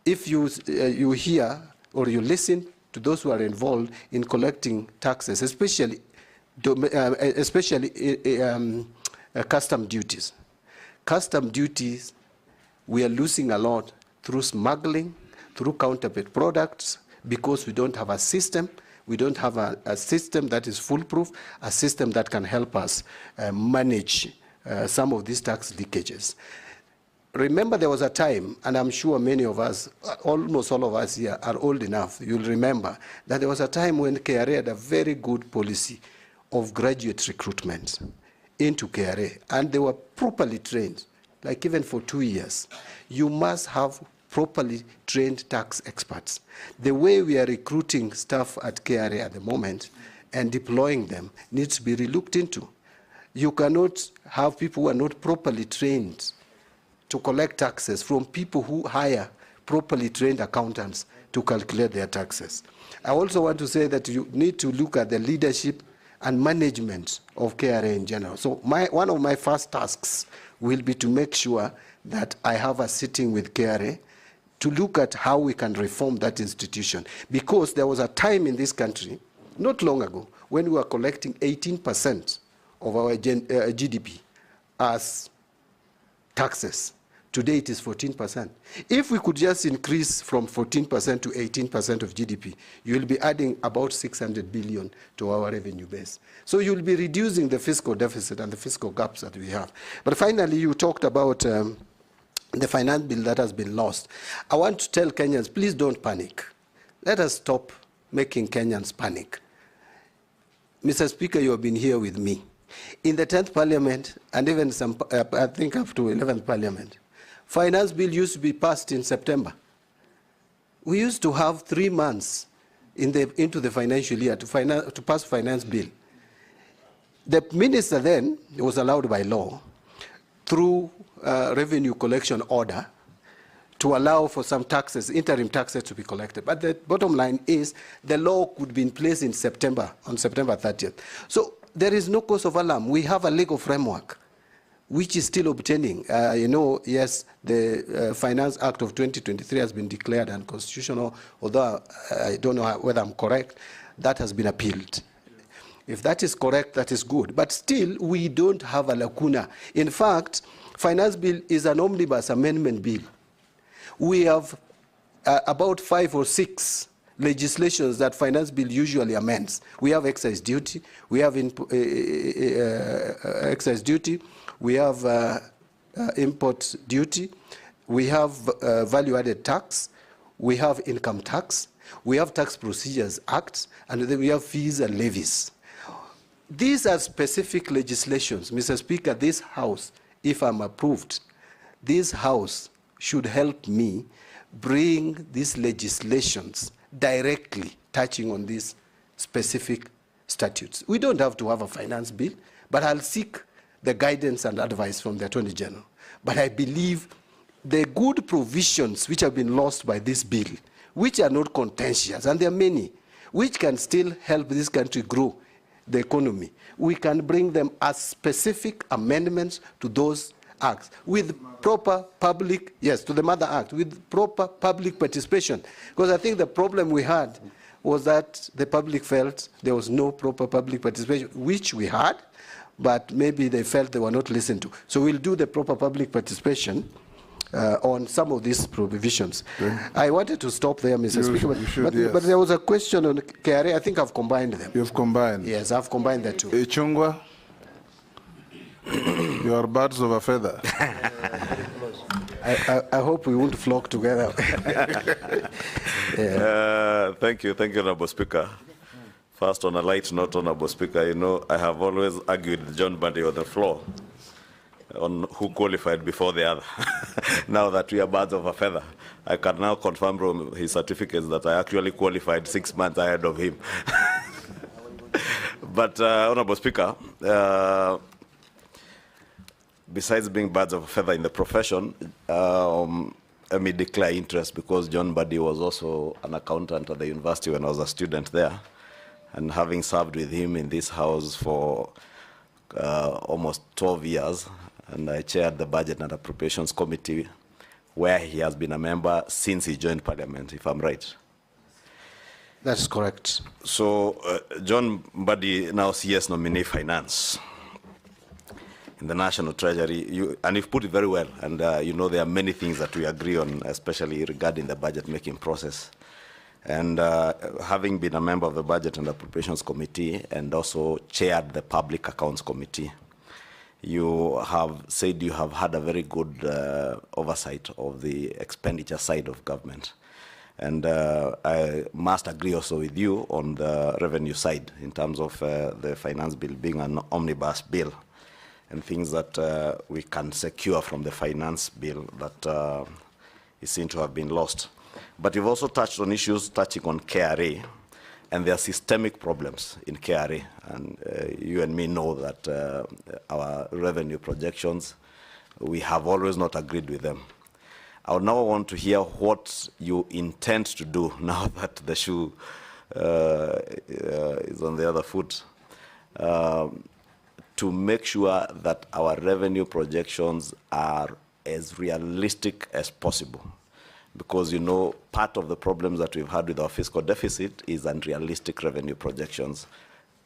if you hear or you listen to those who are involved in collecting taxes, especially custom duties. Custom duties, we are losing a lot through smuggling, through counterfeit products, because we don't have a system. We don't have a system that is foolproof, a system that can help us manage some of these tax leakages. Remember, there was a time, and I'm sure many of us, almost all of us here are old enough, you'll remember, that there was a time when KRA had a very good policy of graduate recruitment into KRA, and they were properly trained, like even for 2 years. You must have properly trained tax experts. The way we are recruiting staff at KRA at the moment and deploying them needs to be relooked into. You cannot have people who are not properly trained to collect taxes from people who hire properly trained accountants to calculate their taxes. I also want to say that you need to look at the leadership and management of KRA in general. So one of my first tasks will be to make sure that I have a sitting with KRA to look at how we can reform that institution. Because there was a time in this country, not long ago, when we were collecting 18% of our GDP as taxes. Today it is 14%. If we could just increase from 14% to 18% of GDP, you will be adding about 600 billion to our revenue base. So you will be reducing the fiscal deficit and the fiscal gaps that we have. But finally, you talked about the finance bill that has been lost. I want to tell Kenyans, please don't panic. Let us stop making Kenyans panic. Mr. Speaker, you have been here with me. In the 10th Parliament, and even some, I think up to 11th Parliament, finance bill used to be passed in September. We used to have 3 months into the financial year to pass finance bill. The minister then was allowed by law through revenue collection order to allow for some taxes, interim taxes to be collected. But the bottom line is the law could be in place in September, on September 30th. So there is no cause of alarm. We have a legal framework which is still obtaining. Yes, the Finance Act of 2023 has been declared unconstitutional, although I don't know whether I'm correct. That has been appealed. If that is correct, that is good. But still, we don't have a lacuna. In fact, Finance Bill is an omnibus amendment bill. We have about 5 or 6 legislations that Finance Bill usually amends. We have excise duty, we have excise duty, we have import duty, we have value-added tax, we have income tax, we have Tax Procedures Act, and then we have fees and levies. These are specific legislations. Mr. Speaker, this House, if I'm approved, this House should help me bring these legislations directly touching on these specific statutes. We don't have to have a finance bill, but I'll seek the guidance and advice from the Attorney General. But I believe the good provisions which have been lost by this bill, which are not contentious, and there are many, which can still help this country grow the economy, we can bring them as specific amendments to those acts with proper public, yes, to the Mother Act, with proper public participation. Because I think the problem we had was that the public felt there was no proper public participation, which we had, but maybe they felt they were not listened to. So we'll do the proper public participation on some of these provisions. Okay. I wanted to stop there, Mr. Speaker, but there was a question on KRA. I think I've combined them. You've combined? Yes, I've combined the two. Chungwa, you are birds of a feather. I hope we won't flock together. Thank you, Honorable Speaker. First, on a light note, Honorable Speaker, you know, I have always argued with John Mbadi on the floor on who qualified before the other. Now that we are birds of a feather, I can now confirm from his certificates that I actually qualified 6 months ahead of him. But, Honorable Speaker, besides being birds of a feather in the profession, let me declare interest because John Mbadi was also an accountant at the university when I was a student there. And having served with him in this house for almost 12 years, and I chaired the Budget and Appropriations Committee where he has been a member since he joined Parliament, if I'm right. That's correct. So John Mbadi, now CS Nominee Finance in the National Treasury, and you've put it very well, and you know there are many things that we agree on, especially regarding the budget-making process. And having been a member of the Budget and Appropriations Committee and also chaired the Public Accounts Committee, you have said you have had a very good oversight of the expenditure side of government. And I must agree also with you on the revenue side in terms of the finance bill being an omnibus bill and things that we can secure from the finance bill that is seen to have been lost. But you've also touched on issues touching on KRA, and there are systemic problems in KRA. And you and me know that our revenue projections, we have always not agreed with them. I would now want to hear what you intend to do now that the shoe is on the other foot, to make sure that our revenue projections are as realistic as possible. Because, you know, part of the problems that we've had with our fiscal deficit is unrealistic revenue projections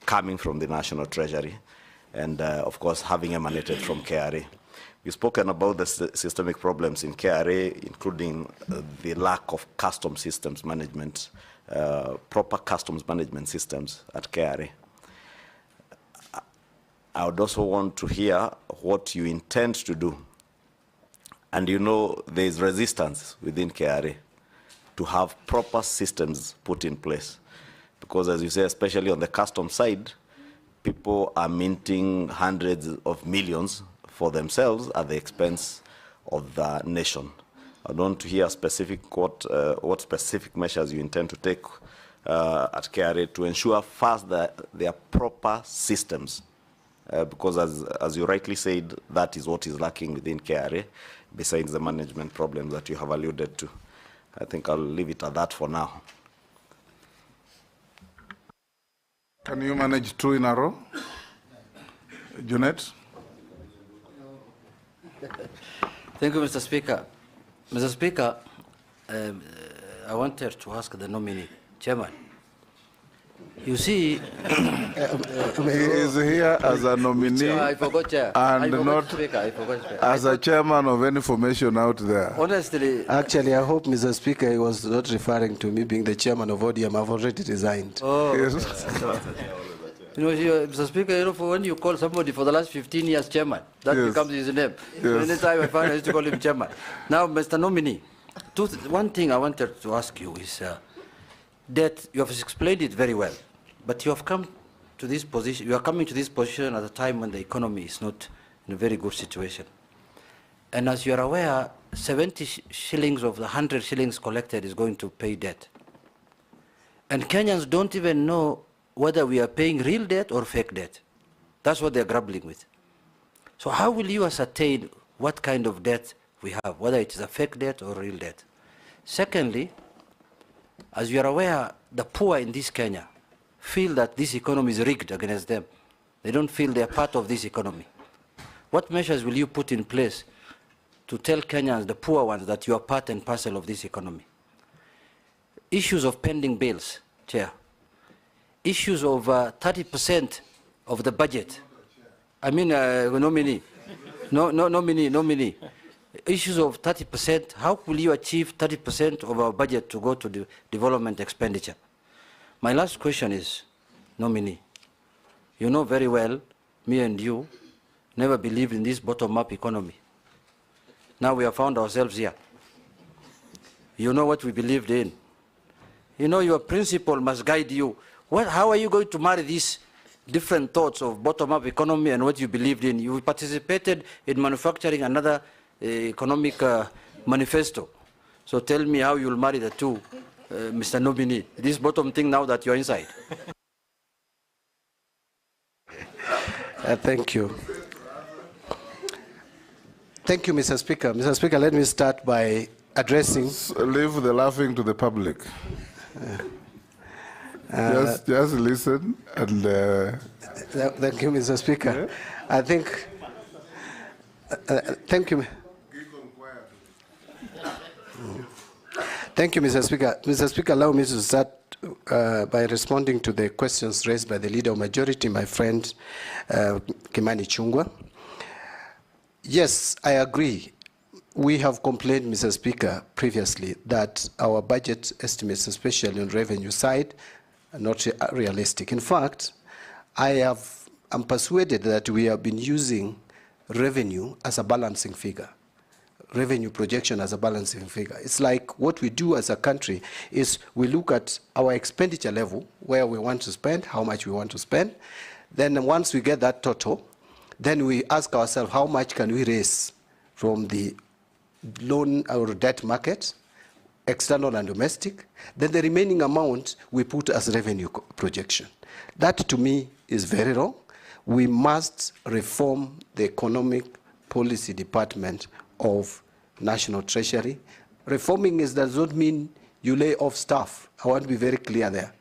coming from the National Treasury and, of course, having emanated from KRA. We've spoken about the systemic problems in KRA, including the lack of custom systems management, proper customs management systems at KRA. I would also want to hear what you intend to do. And you know there is resistance within KRA to have proper systems put in place. Because as you say, especially on the custom side, people are minting hundreds of millions for themselves at the expense of the nation. I want to hear specific what specific measures you intend to take at KRA to ensure first that there are proper systems. Because as you rightly said, that is what is lacking within KRA, besides the management problems that you have alluded to. I think I'll leave it at that for now. Can you manage two in a row? Junet? Thank you, Mr. Speaker. Mr. Speaker, I wanted to ask the nominee, Chairman. You see, he is here as a nominee I forgot, Chair. and I forgot, not Speaker. I forgot, Speaker. as a chairman of any formation out there. Honestly, Actually, I hope, Mr. Speaker, he was not referring to me being the chairman of ODM. I've already resigned. Yes. you know, Mr. Speaker, you know, for when you call somebody for the last 15 years chairman, that Yes. becomes his name. So Yes. anytime I find I used to call him chairman. Now, Mr. Nominee, one thing I wanted to ask you is that you have explained it very well, but you have come to this position, you are coming to this position at a time when the economy is not in a very good situation. And as you are aware, 70 shillings of the 100 shillings collected is going to pay debt. And Kenyans don't even know whether we are paying real debt or fake debt. That's what they're grappling with. So how will you ascertain what kind of debt we have, whether it is a fake debt or real debt? Secondly, as you are aware, the poor in this Kenya feel that this economy is rigged against them. They don't feel they are part of this economy. What measures will you put in place to tell Kenyans, the poor ones, that you are part and parcel of this economy? Issues of pending bills, Chair. Issues of 30% of the budget. I mean, nominee. Nominee. Issues of 30%. How will you achieve 30% of our budget to go to the development expenditure? My last question is, nominee. You know very well, me and you never believed in this bottom-up economy. Now we have found ourselves here. You know what we believed in. You know your principle must guide you. How are you going to marry these different thoughts of bottom-up economy and what you believed in? You participated in manufacturing another economic manifesto. So tell me how you'll marry the two, Mr. Nominee. This bottom thing now that you're inside. Thank you. Thank you, Mr. Speaker. Mr. Speaker, let me start by addressing... Leave the laughing to the public. Just listen and... Thank you, Mr. Speaker. I think... thank you. Thank you, Mr. Speaker. Mr. Speaker, allow me to start by responding to the questions raised by the Leader of Majority, my friend Kimani Chungwa. Yes, I agree. We have complained, Mr. Speaker, previously that our budget estimates, especially on revenue side, are not realistic. In fact, I'm persuaded that we have been using revenue as a balancing figure. Revenue projection as a balancing figure. It's like what we do as a country is we look at our expenditure level, where we want to spend, how much we want to spend. Then once we get that total, then we ask ourselves how much can we raise from the loan or debt market, external and domestic. Then the remaining amount we put as revenue projection. That to me is very wrong. We must reform the economic policy department of National Treasury. Reforming does not mean you lay off staff. I want to be very clear there.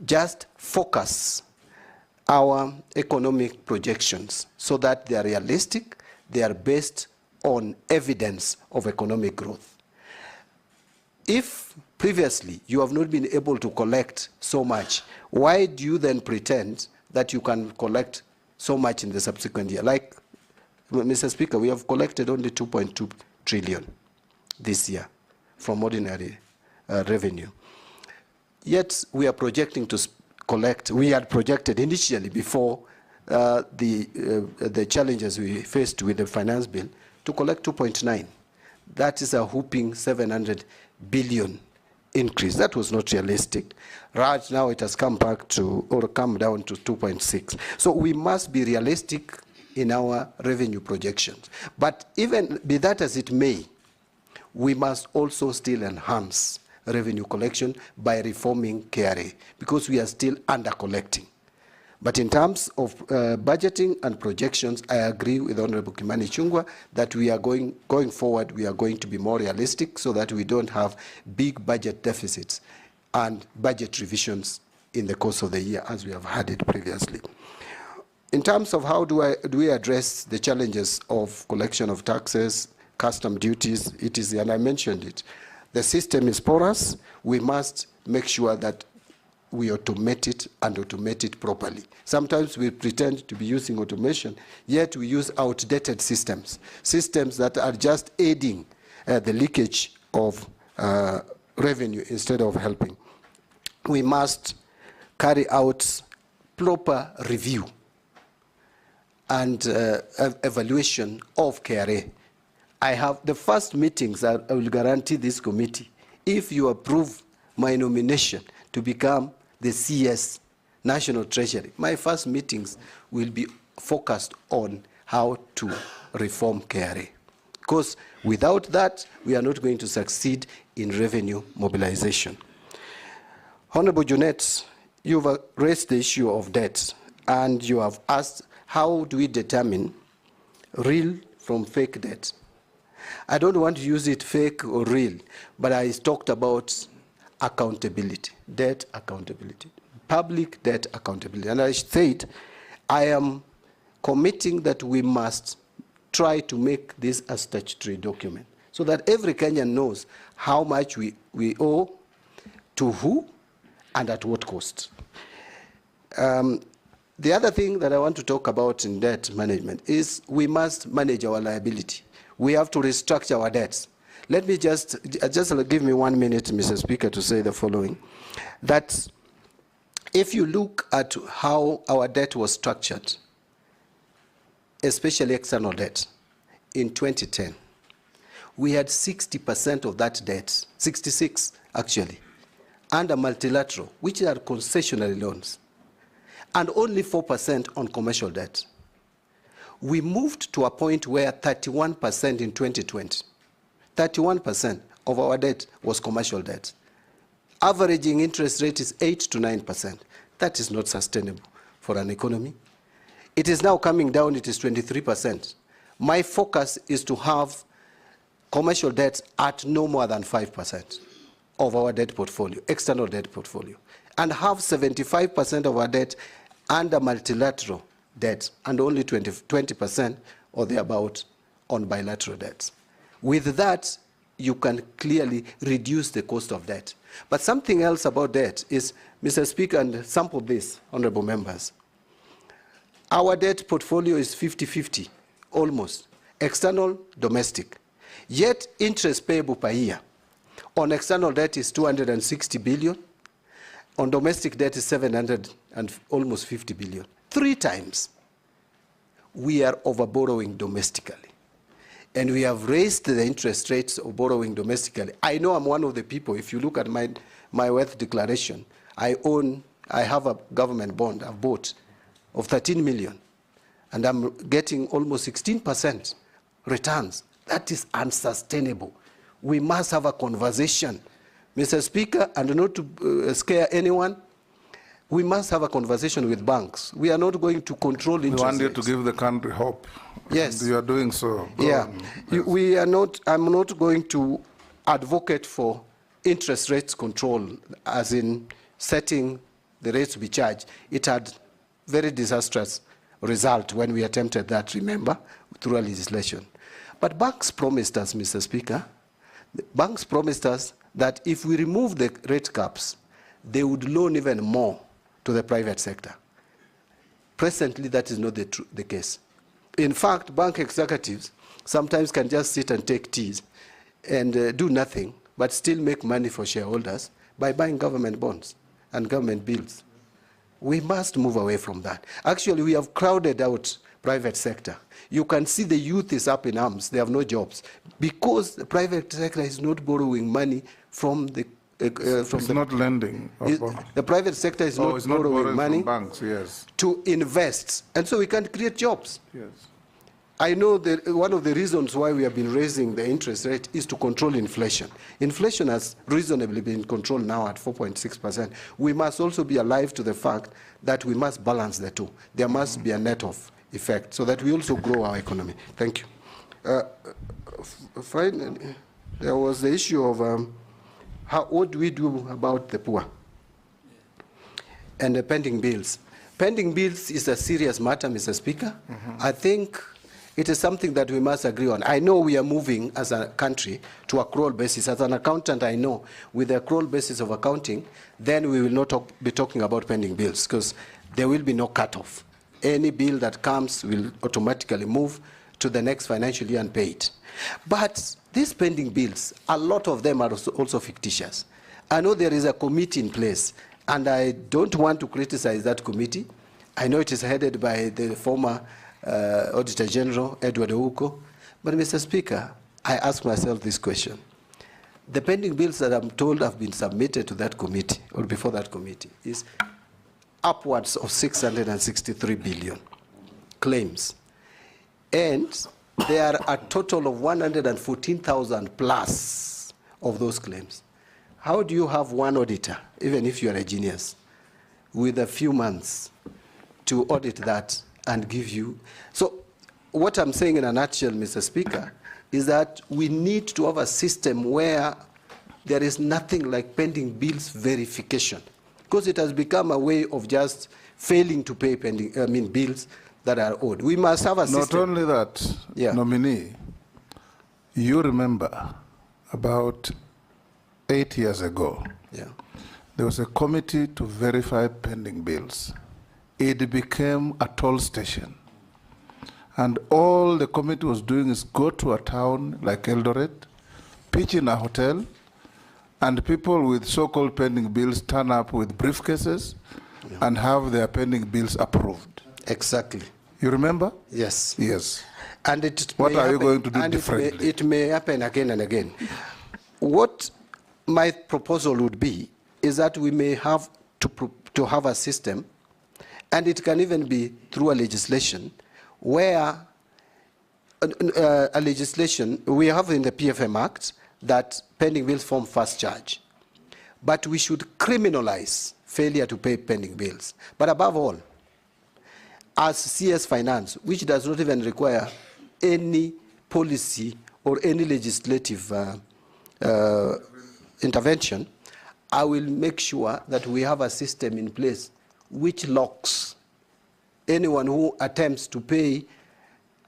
Just focus our economic projections so that they are realistic, they are based on evidence of economic growth. If previously you have not been able to collect so much, why do you then pretend that you can collect so much in the subsequent year? Like, Mr. Speaker, we have collected only 2.2 trillion this year from ordinary revenue. Yet we are projecting to collect, we had projected initially before the challenges we faced with the finance bill to collect 2.9. That is a whooping 700 billion increase. That was not realistic. Right now it has come back to, or come down to 2.6. So we must be realistic in our revenue projections. But even be that as it may, we must also still enhance revenue collection by reforming KRA, because we are still under collecting. But in terms of budgeting and projections, I agree with Honorable Kimani Chungwa that we are going forward, we are going to be more realistic so that we don't have big budget deficits and budget revisions in the course of the year as we have had it previously. In terms of how do we address the challenges of collection of taxes, custom duties, it is, and I mentioned it, the system is porous. We must make sure that we automate it and automate it properly. Sometimes we pretend to be using automation, yet we use outdated systems, systems that are just aiding the leakage of revenue instead of helping. We must carry out proper review and evaluation of KRA. I have the first meetings, I will guarantee this committee, if you approve my nomination to become the CS, National Treasury, my first meetings will be focused on how to reform KRA. Because without that, we are not going to succeed in revenue mobilization. Honorable Junet, you've raised the issue of debt, and you have asked, how do we determine real from fake debt? I don't want to use it fake or real, but I talked about accountability, debt accountability, public debt accountability. And I said, I am committing that we must try to make this a statutory document so that every Kenyan knows how much we owe, to who, and at what cost. The other thing that I want to talk about in debt management is we must manage our liability. We have to restructure our debts. Let me just give me 1 minute, Mr. Speaker, to say the following. That if you look at how our debt was structured, especially external debt, in 2010, we had 60% of that debt, 66 actually, under multilateral, which are concessionary loans, and only 4% on commercial debt. We moved to a point where 31% in 2020, 31% of our debt was commercial debt. Averaging interest rate is 8 to 9%. That is not sustainable for an economy. It is now coming down, it is 23%. My focus is to have commercial debt at no more than 5% of our debt portfolio, external debt portfolio, and have 75% of our debt under multilateral debt and only 20% or thereabout on bilateral debts. With that, you can clearly reduce the cost of debt. But something else about debt is, Mr. Speaker, and sample this, honorable members. Our debt portfolio is 50-50, almost, external, domestic. Yet interest payable per year on external debt is 260 billion, on domestic debt is 700 and almost 50 billion. 3 times we are over borrowing domestically. And we have raised the interest rates of borrowing domestically. I know I'm one of the people, if you look at my wealth declaration, I have a government bond I've bought of 13 million, and I'm getting almost 16% returns. That is unsustainable. We must have a conversation, Mr. Speaker, and not to scare anyone. We must have a conversation with banks. We are not going to control interest rates. We want you to give the country hope. Yes. And you are doing so. Yeah. We are not, I'm not going to advocate for interest rates control, as in setting the rates to be charged. It had very disastrous result when we attempted that, remember, through a legislation. But banks promised us, Mr. Speaker, banks promised us that if we remove the rate caps, they would loan even more to the private sector. Presently, that is not the case. In fact, bank executives sometimes can just sit and take teas and do nothing, but still make money for shareholders by buying government bonds and government bills. We must move away from that. Actually, we have crowded out private sector. You can see the youth is up in arms. They have no jobs because the private sector is not borrowing money from the it's not lending. The private sector is not borrowing money from banks, yes, to invest, and so we can't create jobs. Yes. I know that one of the reasons why we have been raising the interest rate is to control inflation. Inflation has reasonably been controlled now at 4.6%. We must also be alive to the fact that we must balance the two. There must be a net-off effect so that we also grow our economy. Thank you. Finally, there was the issue of what do we do about the poor and the pending bills. Pending bills is a serious matter, Mr. Speaker. I think it is something that we must agree on. I know we are moving as a country to accrual basis. As an accountant, I know with the accrual basis of accounting, then we will not be talking about pending bills because there will be no cutoff. Any bill that comes will automatically move to the next financial year and pay it. But these pending bills, a lot of them are also fictitious. I know there is a committee in place, and I don't want to criticize that committee. I know it is headed by the former Auditor General, Edward Ouko. But, Mr. Speaker, I ask myself this question. The pending bills that I'm told have been submitted to that committee, or before that committee, is upwards of 663 billion claims. And there are a total of 114,000 plus of those claims. How do you have one auditor, even if you are a genius, with a few months to audit that and give you? So what I'm saying in a nutshell, Mr. Speaker, is that we need to have a system where there is nothing like pending bills verification, because it has become a way of just failing to pay bills that are owed. We must have a system. Not only that, Nominee, you remember about 8 years ago, there was a committee to verify pending bills. It became a toll station. And all the committee was doing is go to a town like Eldoret, pitch in a hotel, and people with so-called pending bills turn up with briefcases and have their pending bills approved. Exactly. You remember? Yes. Yes. And what are you going to do differently? It may happen again and again. What my proposal would be is that we may have to have a system, and it can even be through a legislation, where a legislation we have in the PFM Act that pending bills form first charge. But we should criminalize failure to pay pending bills. But above all, as CS Finance, which does not even require any policy or any legislative intervention, I will make sure that we have a system in place which locks anyone who attempts to pay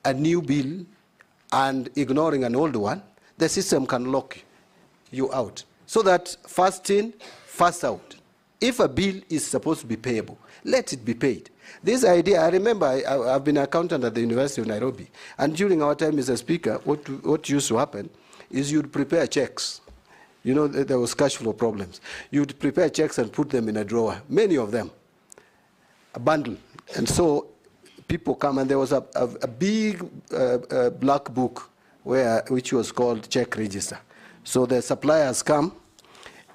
a new bill and ignoring an old one. The system can lock you. you out. So that first in, first out. If a bill is supposed to be payable, let it be paid. This idea, I remember I've been an accountant at the University of Nairobi, and during our time as a speaker, what used to happen is you'd prepare checks. You know, there was cash flow problems. You'd prepare checks and put them in a drawer, many of them, a bundle. And so people come, and there was a big black book which was called check register. So the suppliers come,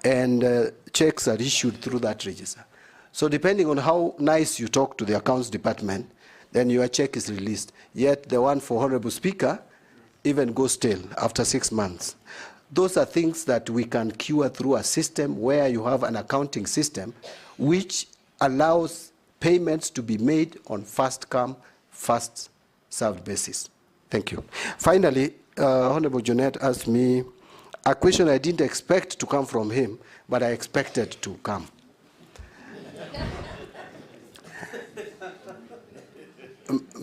and checks are issued through that register. So depending on how nice you talk to the accounts department, then your check is released. Yet the one for Honorable Speaker even goes stale after 6 months. Those are things that we can cure through a system where you have an accounting system which allows payments to be made on first come, first served basis. Thank you. Finally, Honorable Junet asked me a question I didn't expect to come from him, but I expected to come.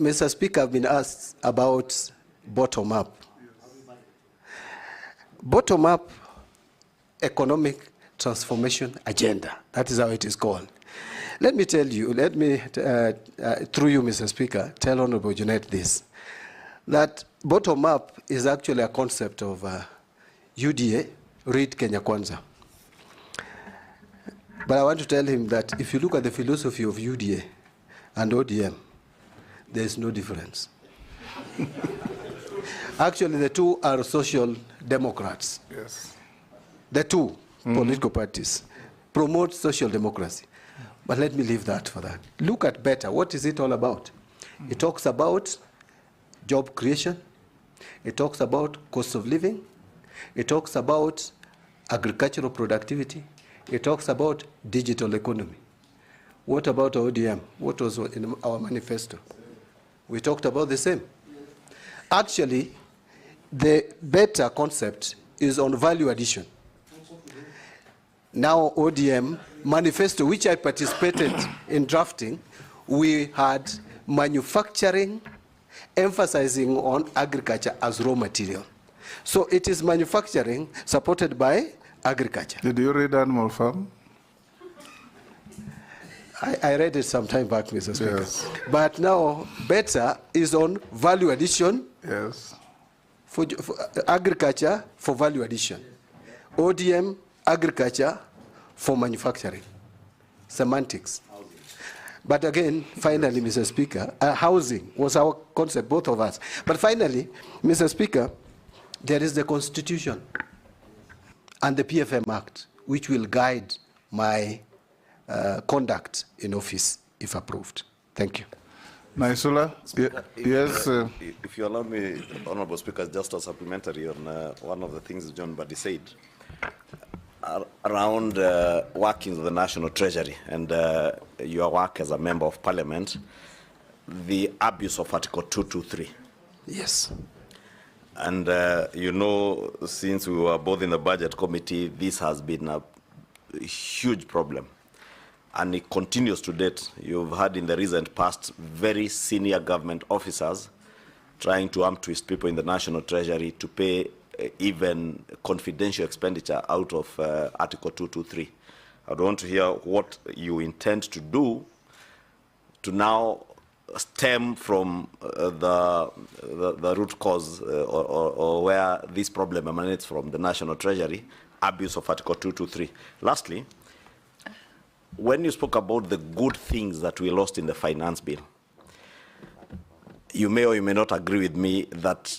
Mr. Speaker, I've been asked about bottom-up. Bottom-up economic transformation agenda. That is how it is called. Let me tell you, through you, Mr. Speaker, tell Honorable Junet this, that bottom-up is actually a concept of UDA, read Kenya Kwanza. But I want to tell him that if you look at the philosophy of UDA and ODM, there is no difference. Actually, the two are social democrats. Yes. The two political parties promote social democracy. But let me leave that for that. Look at better. What is it all about? It talks about job creation. It talks about cost of living. It talks about agricultural productivity. It talks about digital economy. What about ODM? What was in our manifesto? We talked about the same. Actually, the better concept is on value addition. Now, ODM manifesto, which I participated in drafting, we had manufacturing emphasizing on agriculture as raw material. So it is manufacturing supported by agriculture. Did you read Animal Farm? I read it some time back, Mr. Speaker. Yes. But now, better is on value addition. Yes. For agriculture for value addition. ODM, agriculture for manufacturing. Semantics. But again, finally, Mr. Speaker, housing was our concept, both of us. But finally, Mr. Speaker, there is the Constitution and the PFM Act, which will guide my conduct in office, if approved. Thank you. Naisula? Yes. If you allow me, Honorable Speaker, just a supplementary on one of the things John Mbadi said around workings of the National Treasury and your work as a member of Parliament, the abuse of Article 223. Yes. And you know, since we were both in the Budget Committee, this has been a huge problem. And it continues to date. You've had in the recent past very senior government officers trying to arm twist people in the National Treasury to pay even confidential expenditure out of Article 223. I want to hear what you intend to do to now stem from the root cause or where this problem emanates from the National Treasury, abuse of Article 223. Lastly, when you spoke about the good things that we lost in the finance bill, you may or you may not agree with me that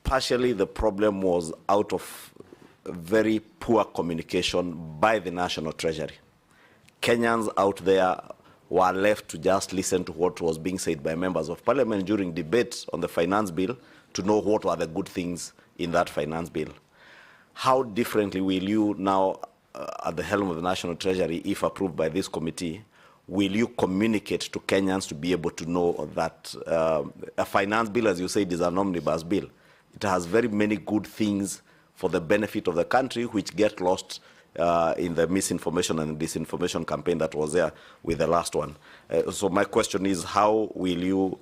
partially the problem was out of very poor communication by the National Treasury. Kenyans out there were left to just listen to what was being said by members of Parliament during debate on the finance bill to know what were the good things in that finance bill. How differently will you now, at the helm of the National Treasury, if approved by this committee, will you communicate to Kenyans to be able to know that a finance bill, as you said, is an omnibus bill? It has very many good things for the benefit of the country, which get lost in the misinformation and disinformation campaign that was there with the last one. So my question is, how will you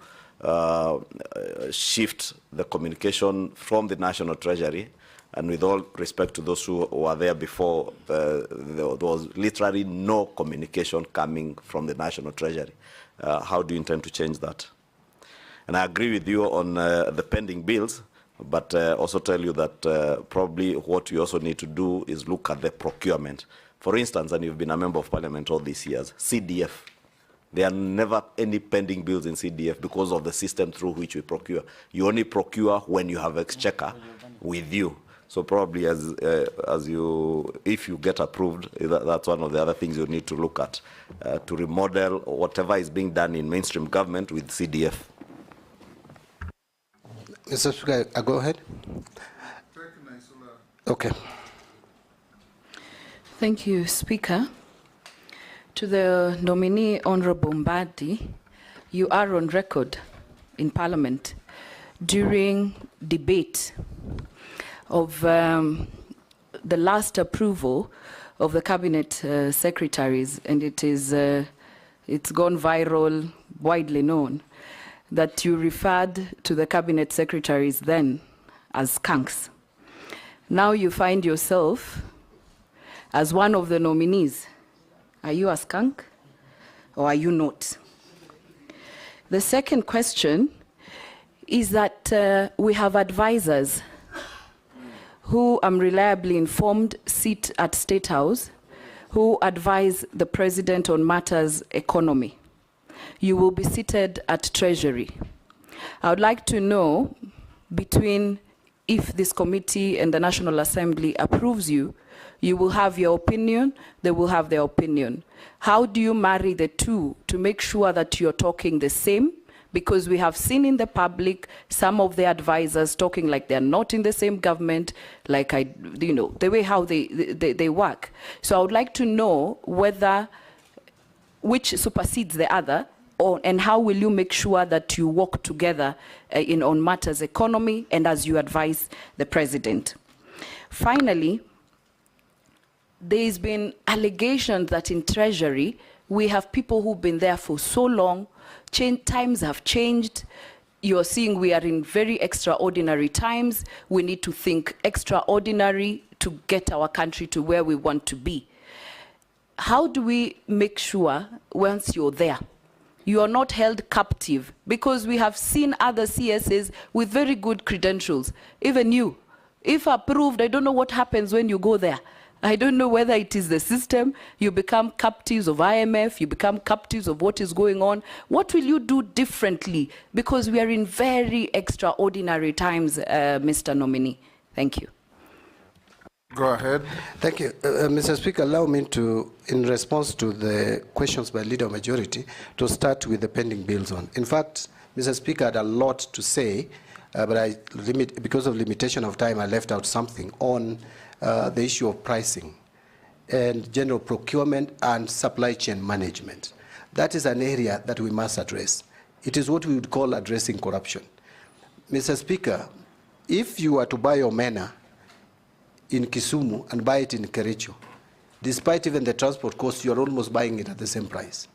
shift the communication from the National Treasury And with all respect to those who were there before, there was literally no communication coming from the National Treasury. How do you intend to change that? And I agree with you on the pending bills, but also tell you that probably what we also need to do is look at the procurement. For instance, and you've been a member of parliament all these years, CDF. There are never any pending bills in CDF because of the system through which we procure. You only procure when you have exchequer with you. So probably if you get approved, that's one of the other things you need to look at, to remodel whatever is being done in mainstream government with CDF. Mr. Speaker, go ahead. Okay. Thank you, Speaker. To the nominee, Honorable Mbadi, you are on record in Parliament during debate of the last approval of the cabinet secretaries, and it's gone viral, widely known, that you referred to the cabinet secretaries then as skunks. Now you find yourself as one of the nominees. Are you a skunk or are you not? The second question is that we have advisors who, I'm reliably informed, sit at State House, who advise the President on matters economy. You will be seated at Treasury. I would like to know, between if this committee and the National Assembly approves you, you will have your opinion, they will have their opinion. How do you marry the two to make sure that you're talking the same? Because we have seen in the public some of the advisors talking like they're not in the same government, like the way how they work. So I would like to know whether which supersedes the other, and how will you make sure that you work together on matters economy and as you advise the President. Finally, there's been allegations that in Treasury, we have people who've been there for so long, times have changed. You're seeing we are in very extraordinary times. We need to think extraordinary to get our country to where we want to be. How do we make sure once you're there, you are not held captive? Because we have seen other CSAs with very good credentials. Even you, if approved, I don't know what happens when you go there. I don't know whether it is the system, you become captives of IMF, you become captives of what is going on. What will you do differently? Because we are in very extraordinary times, Mr. Nominee. Thank you. Go ahead. Thank you. Mr. Speaker, allow me to, in response to the questions by Leader Majority, to start with the pending bills on. In fact, Mr. Speaker had a lot to say, but because of limitation of time, I left out something on the issue of pricing and general procurement and supply chain management. That is an area that we must address. It is what we would call addressing corruption. Mr. Speaker, if you are to buy omena in Kisumu and buy it in Kericho, despite even the transport cost, you are almost buying it at the same price.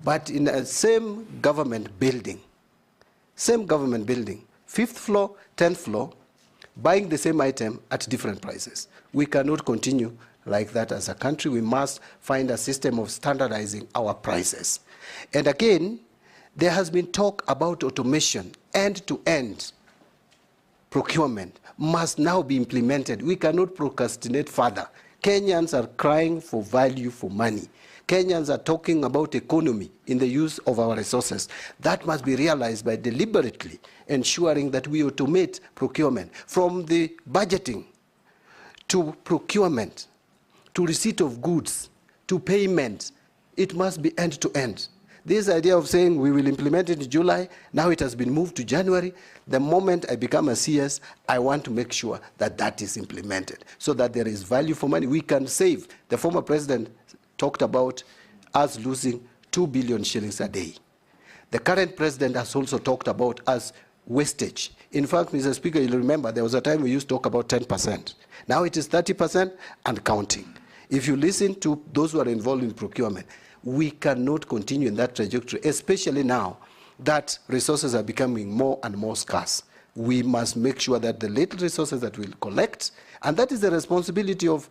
But in the same government building, 5th floor, 10th floor, buying the same item at different prices. We cannot continue like that as a country. We must find a system of standardizing our prices. And again, there has been talk about automation. End-to-end procurement must now be implemented. We cannot procrastinate further. Kenyans are crying for value for money. Kenyans are talking about economy in the use of our resources. That must be realized by deliberately ensuring that we automate procurement, from the budgeting to procurement, to receipt of goods, to payment. It must be end-to-end. This idea of saying we will implement it in July, now it has been moved to January. The moment I become a CS, I want to make sure that that is implemented so that there is value for money. We can save. The former president talked about us losing 2 billion shillings a day. The current president has also talked about us wastage. In fact, Mr. Speaker, you'll remember there was a time we used to talk about 10%. Now it is 30% and counting. If you listen to those who are involved in procurement, we cannot continue in that trajectory, especially now that resources are becoming more and more scarce. We must make sure that the little resources that we'll collect And that is the responsibility of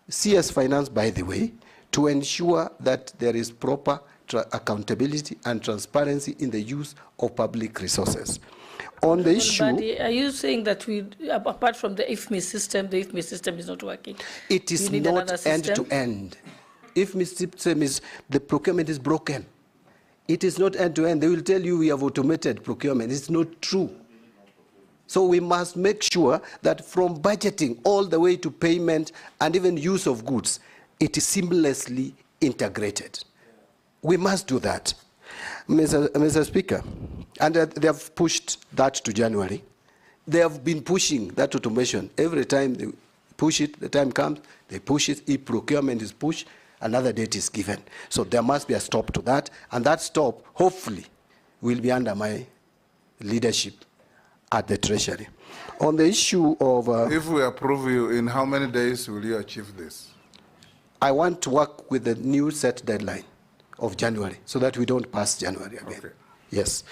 CS Finance, by the way, to ensure that there is proper accountability and transparency in the use of public resources. On the issue... Mbadi, are you saying that we, apart from the IFMI system is not working? It is not end-to-end. IFMI system is, the procurement is broken. It is not end-to-end. They will tell you we have automated procurement. It's not true. So we must make sure that from budgeting all the way to payment and even use of goods, it is seamlessly integrated. We must do that. Mr. Speaker, and they have pushed that to January. They have been pushing that automation. Every time they push it, the time comes, they push it. If procurement is pushed, another date is given. So there must be a stop to that, and that stop, hopefully, will be under my leadership at the Treasury. On the issue of... if we approve you, in how many days will you achieve this? I want to work with the new set deadline of January, so that we don't pass January again. Okay. Yes.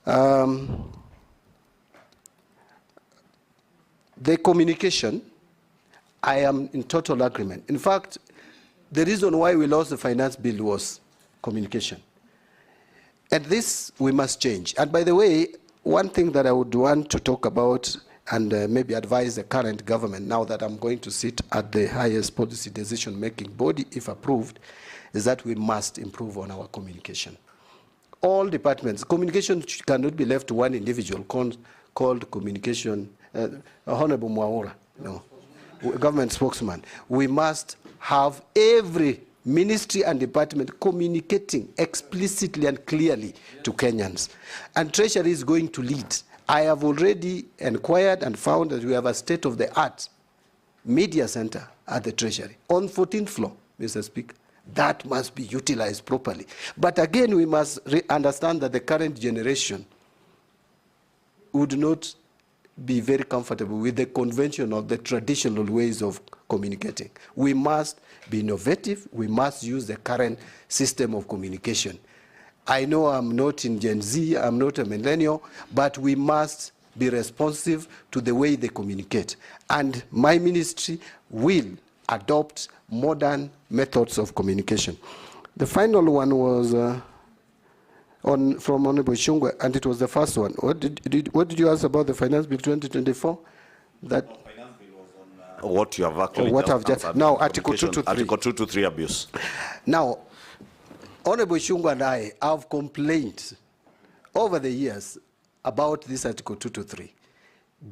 The communication, I am in total agreement. In fact, the reason why we lost the finance bill was communication. And this we must change. And by the way, one thing that I would want to talk about and maybe advise the current government, now that I'm going to sit at the highest policy decision-making body, if approved, is that we must improve on our communication. All departments, communication cannot be left to one individual called communication, Honorable Mwaura, no, government spokesman. We must have every ministry and department communicating explicitly and clearly to Kenyans. And Treasury is going to lead. I have already inquired and found that we have a state-of-the-art media center at the Treasury on 14th floor, Mr. Speaker. That must be utilized properly. But again, we must understand that the current generation would not be very comfortable with the convention of the traditional ways of communicating. We must be innovative. We must use the current system of communication. I know I'm not in Gen Z, I'm not a millennial, but we must be responsive to the way they communicate. And my ministry will adopt modern methods of communication. The final one was from Honorable Shungwe, and it was the first one. What did you ask about the Finance Bill 2024? That no, Finance Bill was on what you have actually what I've just now Article 223. Article 223 abuse. Now, Honorable Shungwe and I have complained over the years about this Article 223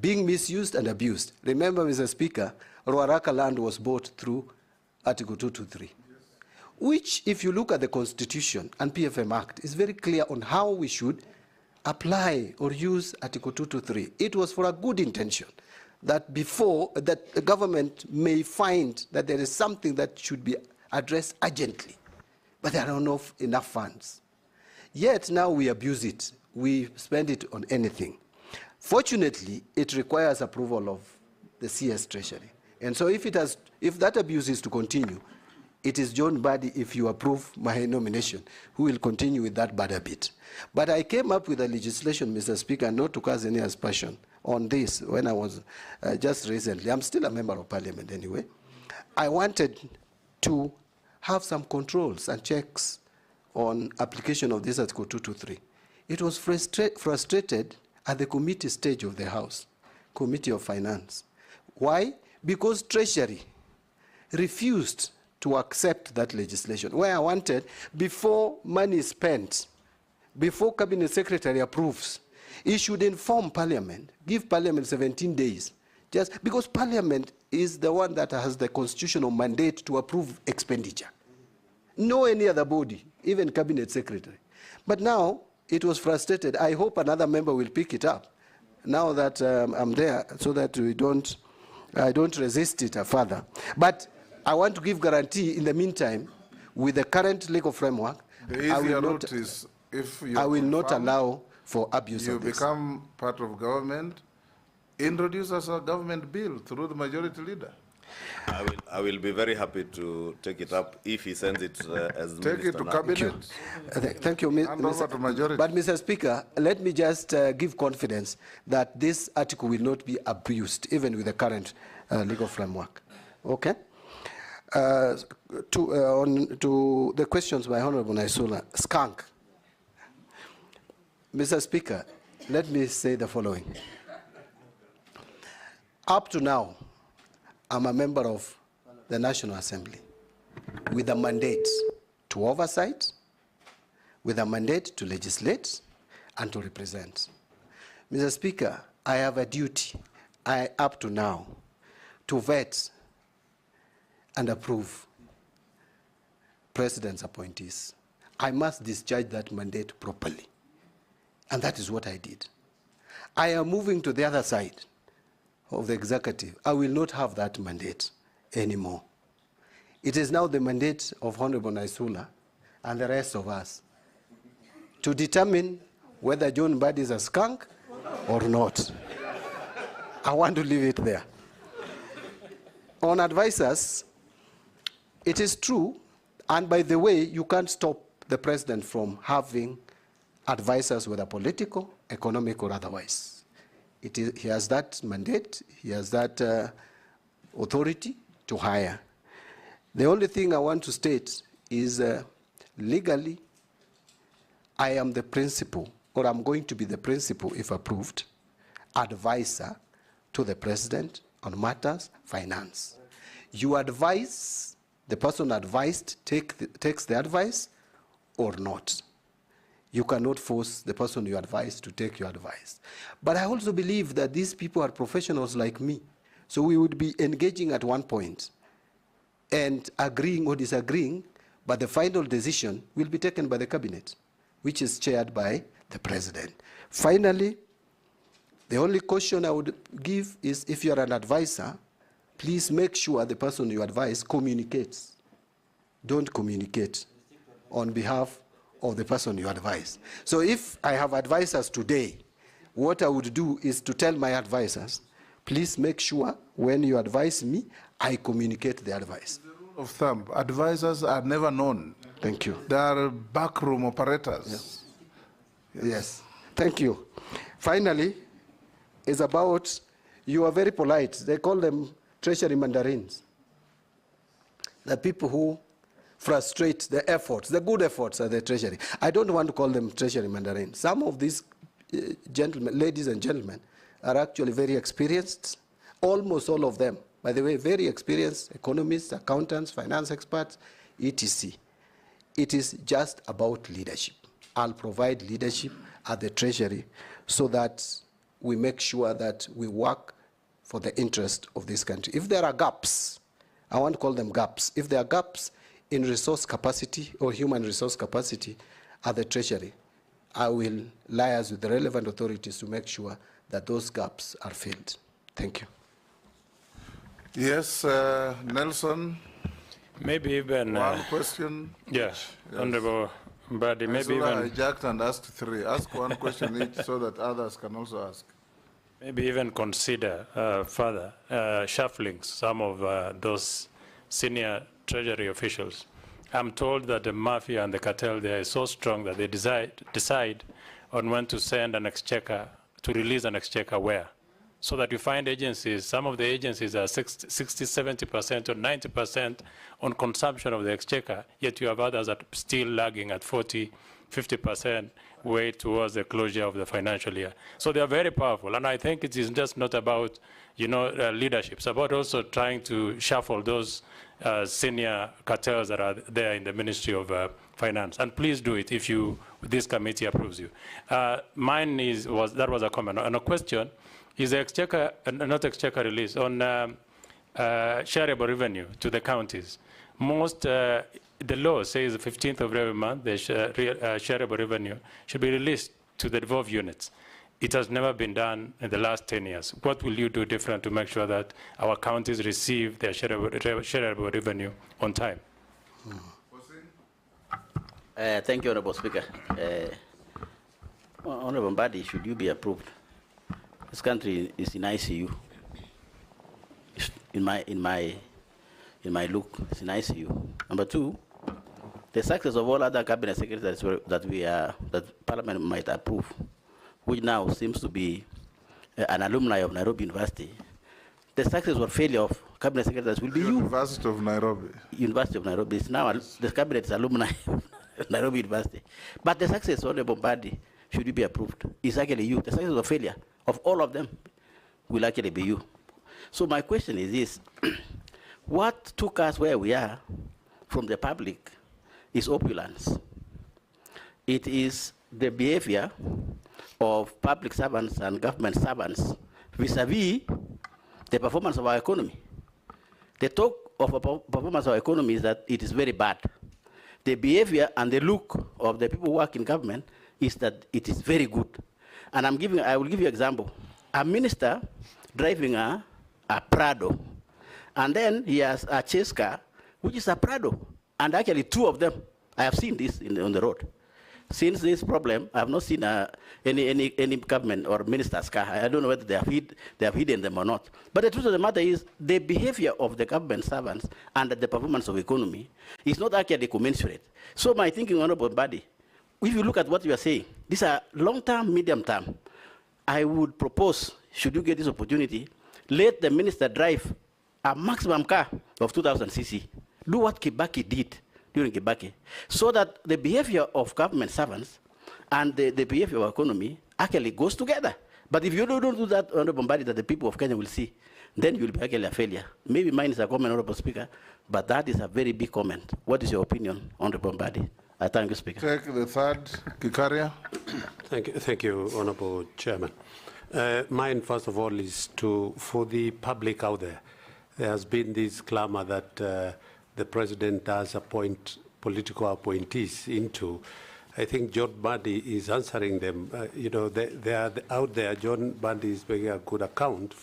being misused and abused. Remember, Mr. Speaker, Ruaraka land was bought through Article 223, which, if you look at the Constitution and PFM Act, is very clear on how we should apply or use Article 223. It was for a good intention, that before that the government may find that there is something that should be addressed urgently, but there are not enough funds. Yet now we abuse it. We spend it on anything. Fortunately, it requires approval of the CS Treasury. And so if that abuse is to continue, it is John Mbadi, if you approve my nomination, who will continue with that bad habit. But I came up with a legislation, Mr. Speaker, not to cause any aspersion on this when I was just recently. I'm still a member of parliament anyway. I wanted to have some controls and checks on application of this Article 223. It was frustrated at the committee stage of the House, Committee of Finance. Why? Because Treasury refused to accept that legislation, where I wanted, before money is spent, before Cabinet Secretary approves, he should inform Parliament, give Parliament 17 days, just because Parliament is the one that has the constitutional mandate to approve expenditure. No any other body, even Cabinet Secretary. But now, it was frustrated. I hope another member will pick it up, now that I'm there, so that I don't resist it further. But I want to give guarantee in the meantime, with the current legal framework, I will not allow for abuse of this. You become part of government, introduce us a government bill through the majority leader. I will be very happy to take it up if he sends it as Take minister it to now. cabinet. Thank you, Hand over to majority. But Mr. Speaker, let me just give confidence that this article will not be abused, even with the current legal framework. Okay? To the questions by Honorable Naisula, skunk. Mr. Speaker, let me say the following. Up to now, I'm a member of the National Assembly with a mandate to oversight, with a mandate to legislate and to represent. Mr. Speaker, I have a duty, up to now, to vet and approve President's appointees. I must discharge that mandate properly. And that is what I did. I am moving to the other side of the executive. I will not have that mandate anymore. It is now the mandate of Honorable Naisula and the rest of us to determine whether John Mbadi is a skunk or not. I want to leave it there. On advisors, it is true, and by the way, you can't stop the president from having advisors, whether political, economic, or otherwise. He has that mandate, he has that authority to hire. The only thing I want to state is legally, I am the principal, or I'm going to be the principal, if approved, advisor to the president on matters finance. You advise, the person advised takes the advice or not. You cannot force the person you advise to take your advice. But I also believe that these people are professionals like me. So we would be engaging at one point and agreeing or disagreeing, but the final decision will be taken by the cabinet, which is chaired by the president. Finally, the only caution I would give is if you're an advisor, please make sure the person you advise communicates. Don't communicate on behalf of the person you advise. So if I have advisors today, what I would do is to tell my advisors, please make sure when you advise me, I communicate the advice. The rule of thumb, advisors are never known. Thank you. They are backroom operators. Yes. Yes. Thank you. Finally, it's about, you are very polite. They call them Treasury mandarins. The people who frustrate the efforts, the good efforts of the Treasury. I don't want to call them Treasury mandarins. Some of these gentlemen, ladies and gentlemen, are actually very experienced. Almost all of them, by the way, very experienced economists, accountants, finance experts, etc. It is just about leadership. I'll provide leadership at the Treasury so that we make sure that we work for the interest of this country. If there are gaps, I want to call them gaps. If there are gaps in resource capacity or human resource capacity at the Treasury, I will liaise with the relevant authorities to make sure that those gaps are filled. Thank you. Yes, Nelson. Maybe even one question. Yeah, yes. Honorable Mbadi, maybe even hijacked and asked three. Ask one question each so that others can also ask. Maybe even consider further shuffling some of those senior Treasury officials. I'm told that the mafia and the cartel there is so strong that they decide on when to send an exchequer, to release an exchequer where. So that you find agencies, some of the agencies are 60, 70% or 90% on consumption of the exchequer, yet you have others that are still lagging at 40, 50% way towards the closure of the financial year. So they are very powerful, and I think it is just not about, leadership. It's about also trying to shuffle those senior cartels that are there in the Ministry of Finance. And please do it if this committee approves you. Mine that was a comment. And a question, is the exchequer, not exchequer release, on shareable revenue to the counties? The law says the 15th of every month, the shareable revenue should be released to the devolved units. It has never been done in the last 10 years. What will you do different to make sure that our counties receive their shareable revenue on time? Thank you, Honorable Speaker. Honorable Mbadi, should you be approved? This country is in ICU. in my look in ICU. Number two, the success of all other cabinet secretaries that Parliament might approve, which now seems to be an alumni of Nairobi University, the success or failure of cabinet secretaries will be University of Nairobi. University of Nairobi is now the cabinet is alumni of Nairobi University, but the success of the Mbadi, should it be approved, is actually you. The success or failure of all of them will actually be you. So my question is this: what took us where we are from the public is opulence. It is the behavior of public servants and government servants vis-a-vis the performance of our economy. The talk of a performance of our economy is that it is very bad. The behavior and the look of the people who work in government is that it is very good. And I will give you an example. A minister driving a Prado, and then he has a chase car, which is a Prado. And actually, two of them, I have seen this on the road. Since this problem, I have not seen any government or minister's car. I don't know whether they have hidden them or not. But the truth of the matter is, the behavior of the government servants and the performance of economy is not actually commensurate. So my thinking, Honorable Mbadi, if you look at what you are saying, these are long-term, medium-term. I would propose, should you get this opportunity, let the minister drive a maximum car of 2,000 cc. Do what Kibaki did during Kibaki, so that the behavior of government servants and the behavior of economy actually goes together. But if you don't do that, Honorable Mbadi, that the people of Kenya will see, then you will be actually a failure. Maybe mine is a comment, Honorable Speaker, but that is a very big comment. What is your opinion, Honorable Mbadi? I thank you, Speaker. Take the third, Kikaria. Thank you, Honorable Chairman. Mine, first of all, is for the public out there. There has been this clamor that the president does appoint political appointees into. I think John Mbadi is answering them. They are out there. John Mbadi is making a good account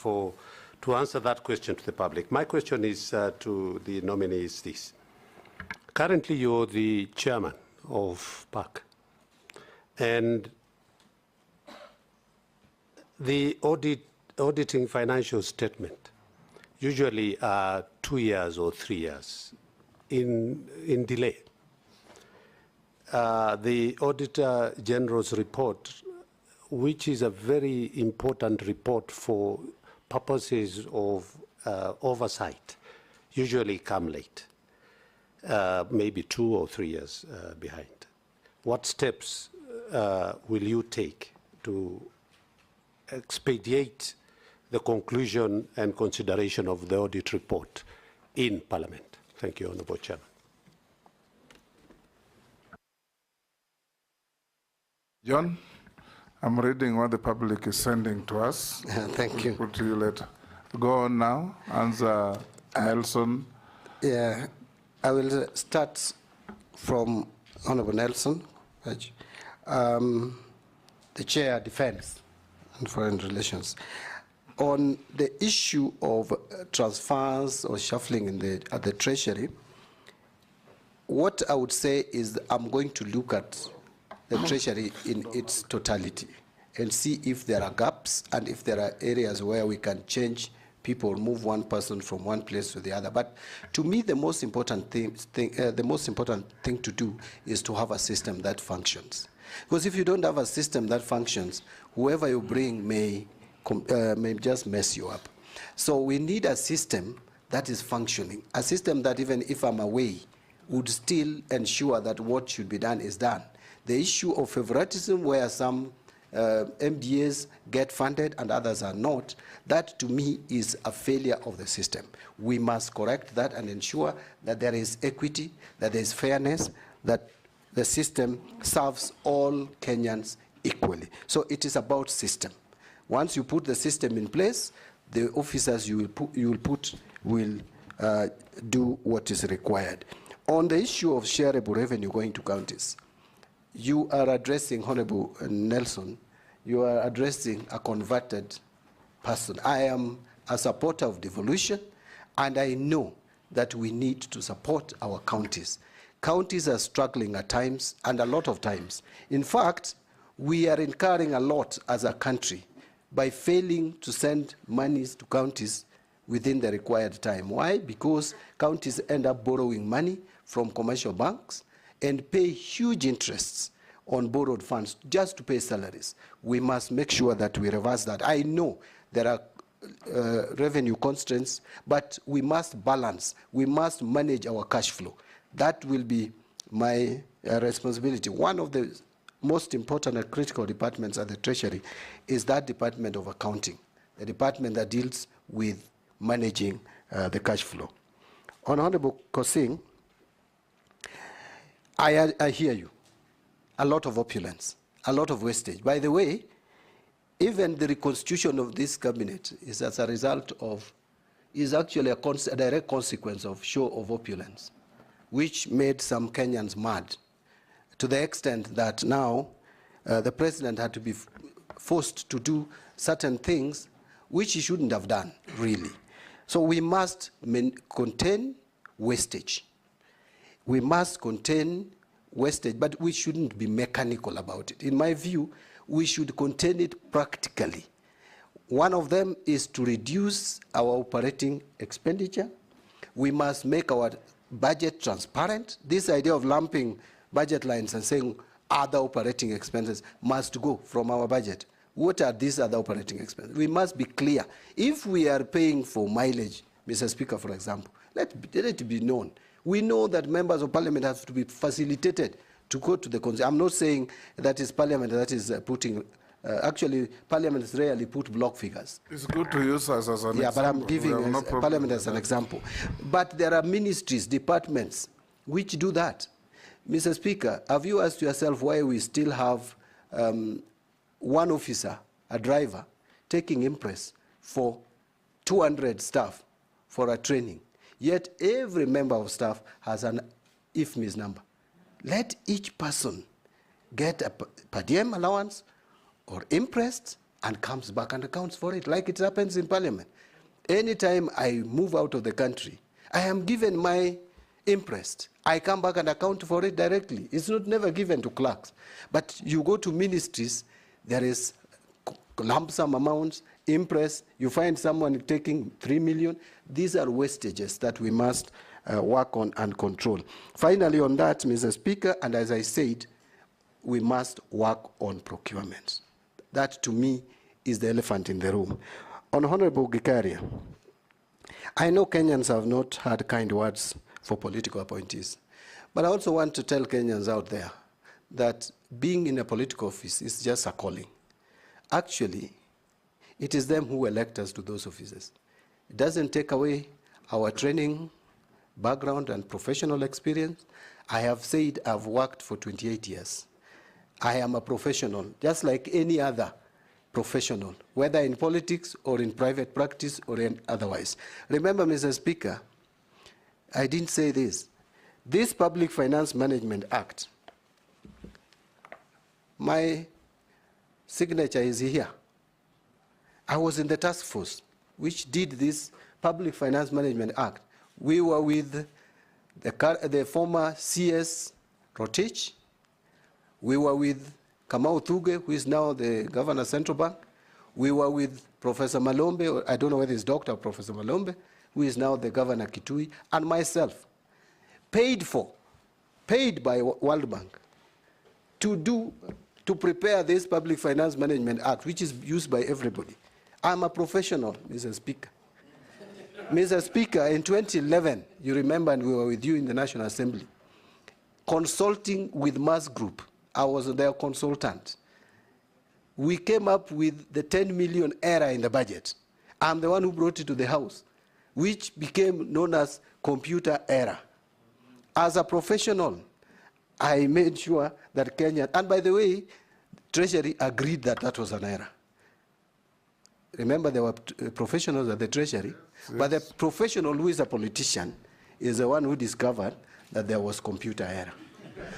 to answer that question to the public. My question is to the nominee is this. Currently, you're the chairman of PAC, and the auditing financial statement usually are 2 years or 3 years in delay. The Auditor General's report, which is a very important report for purposes of oversight, usually come late, maybe 2 or 3 years behind. What steps will you take to expedite the conclusion and consideration of the audit report in Parliament? Thank you, Honourable Chairman. John, I'm reading what the public is sending to us. Thank you. Put to you later. Go on now. Answer Nelson. Yeah, I will start from Honourable Nelson, the Chair, Defence and Foreign Relations. On the issue of transfers or shuffling at the Treasury, what I would say is I'm going to look at the Treasury in its totality and see if there are gaps and if there are areas where we can change people, move one person from one place to the other. But to me, the most important thing to do is to have a system that functions. Because if you don't have a system that functions, whoever you bring may just mess you up. So we need a system that is functioning, a system that even if I'm away, would still ensure that what should be done is done. The issue of favoritism, where some MDAs get funded and others are not, that to me is a failure of the system. We must correct that and ensure that there is equity, that there is fairness, that the system serves all Kenyans equally. So it is about system. Once you put the system in place, the officers you will put will do what is required. On the issue of shareable revenue going to counties, you are addressing, Honorable Nelson, you are addressing a converted person. I am a supporter of devolution, and I know that we need to support our counties. Counties are struggling at times, and a lot of times. In fact, we are incurring a lot as a country by failing to send monies to counties within the required time. Why? Because counties end up borrowing money from commercial banks and pay huge interests on borrowed funds just to pay salaries. We must make sure that we reverse that. I know there are revenue constraints, but we must balance. We must manage our cash flow. That will be my responsibility. One of the most important and critical departments at the Treasury is that Department of Accounting, the department that deals with managing the cash flow. Honorable Kosing, I hear you. A lot of opulence, a lot of wastage. By the way, even the reconstitution of this cabinet is as a result of, is actually a direct consequence of show of opulence, which made some Kenyans mad, to the extent that now the president had to be forced to do certain things which he shouldn't have done, really. So we must contain wastage. We must contain wastage, but we shouldn't be mechanical about it. In my view, we should contain it practically. One of them is to reduce our operating expenditure. We must make our budget transparent. This idea of lumping budget lines and saying other operating expenses must go from our budget. What are these other operating expenses? We must be clear. If we are paying for mileage, Mr. Speaker, for example, let it be known. We know that members of parliament have to be facilitated to go to the consumer. I'm not saying that is parliament that is putting, actually parliaments rarely put block figures. It's good to use us as an example. Yeah, but I'm giving parliament as an example. But there are ministries, departments, which do that. Mr. Speaker, have you asked yourself why we still have one officer, a driver, taking impress for 200 staff for a training? Yet every member of staff has an IFMIS number. Let each person get a per diem allowance or impressed and comes back and accounts for it, like it happens in parliament. Anytime I move out of the country, I am given my impressed. I come back and account for it directly. It's not never given to clerks. But you go to ministries, there is lump sum amounts, impress, you find someone taking 3 million. These are wastages that we must work on and control. Finally on that, Mr. Speaker, and as I said, we must work on procurement. That to me is the elephant in the room. On Honorable Gikaria, I know Kenyans have not had kind words for political appointees, but I also want to tell Kenyans out there that being in a political office is just a calling. Actually, it is them who elect us to those offices. It doesn't take away our training, background, and professional experience. I have said I've worked for 28 years. I am a professional, just like any other professional, whether in politics or in private practice or in otherwise. Remember, Mr. Speaker, I didn't say this. This Public Finance Management Act, my signature is here. I was in the task force which did this Public Finance Management Act. We were with the former CS Rotich. We were with Kamau Thuge, who is now the governor of Central Bank. We were with Professor Malombe, or I don't know whether it's Dr. Professor Malombe, who is now the governor Kitui, and myself, paid by World Bank to prepare this Public Finance Management Act, which is used by everybody. I'm a professional, Mr. Speaker. Mr. Speaker, in 2011, you remember, and we were with you in the National Assembly, consulting with Mass Group. I was their consultant. We came up with the 10 million error in the budget. I'm the one who brought it to the House, which became known as computer error. As a professional, I made sure that Kenya, and by the way, Treasury agreed that that was an error. Remember, there were professionals at the Treasury, yes. But the professional who is a politician is the one who discovered that there was computer error.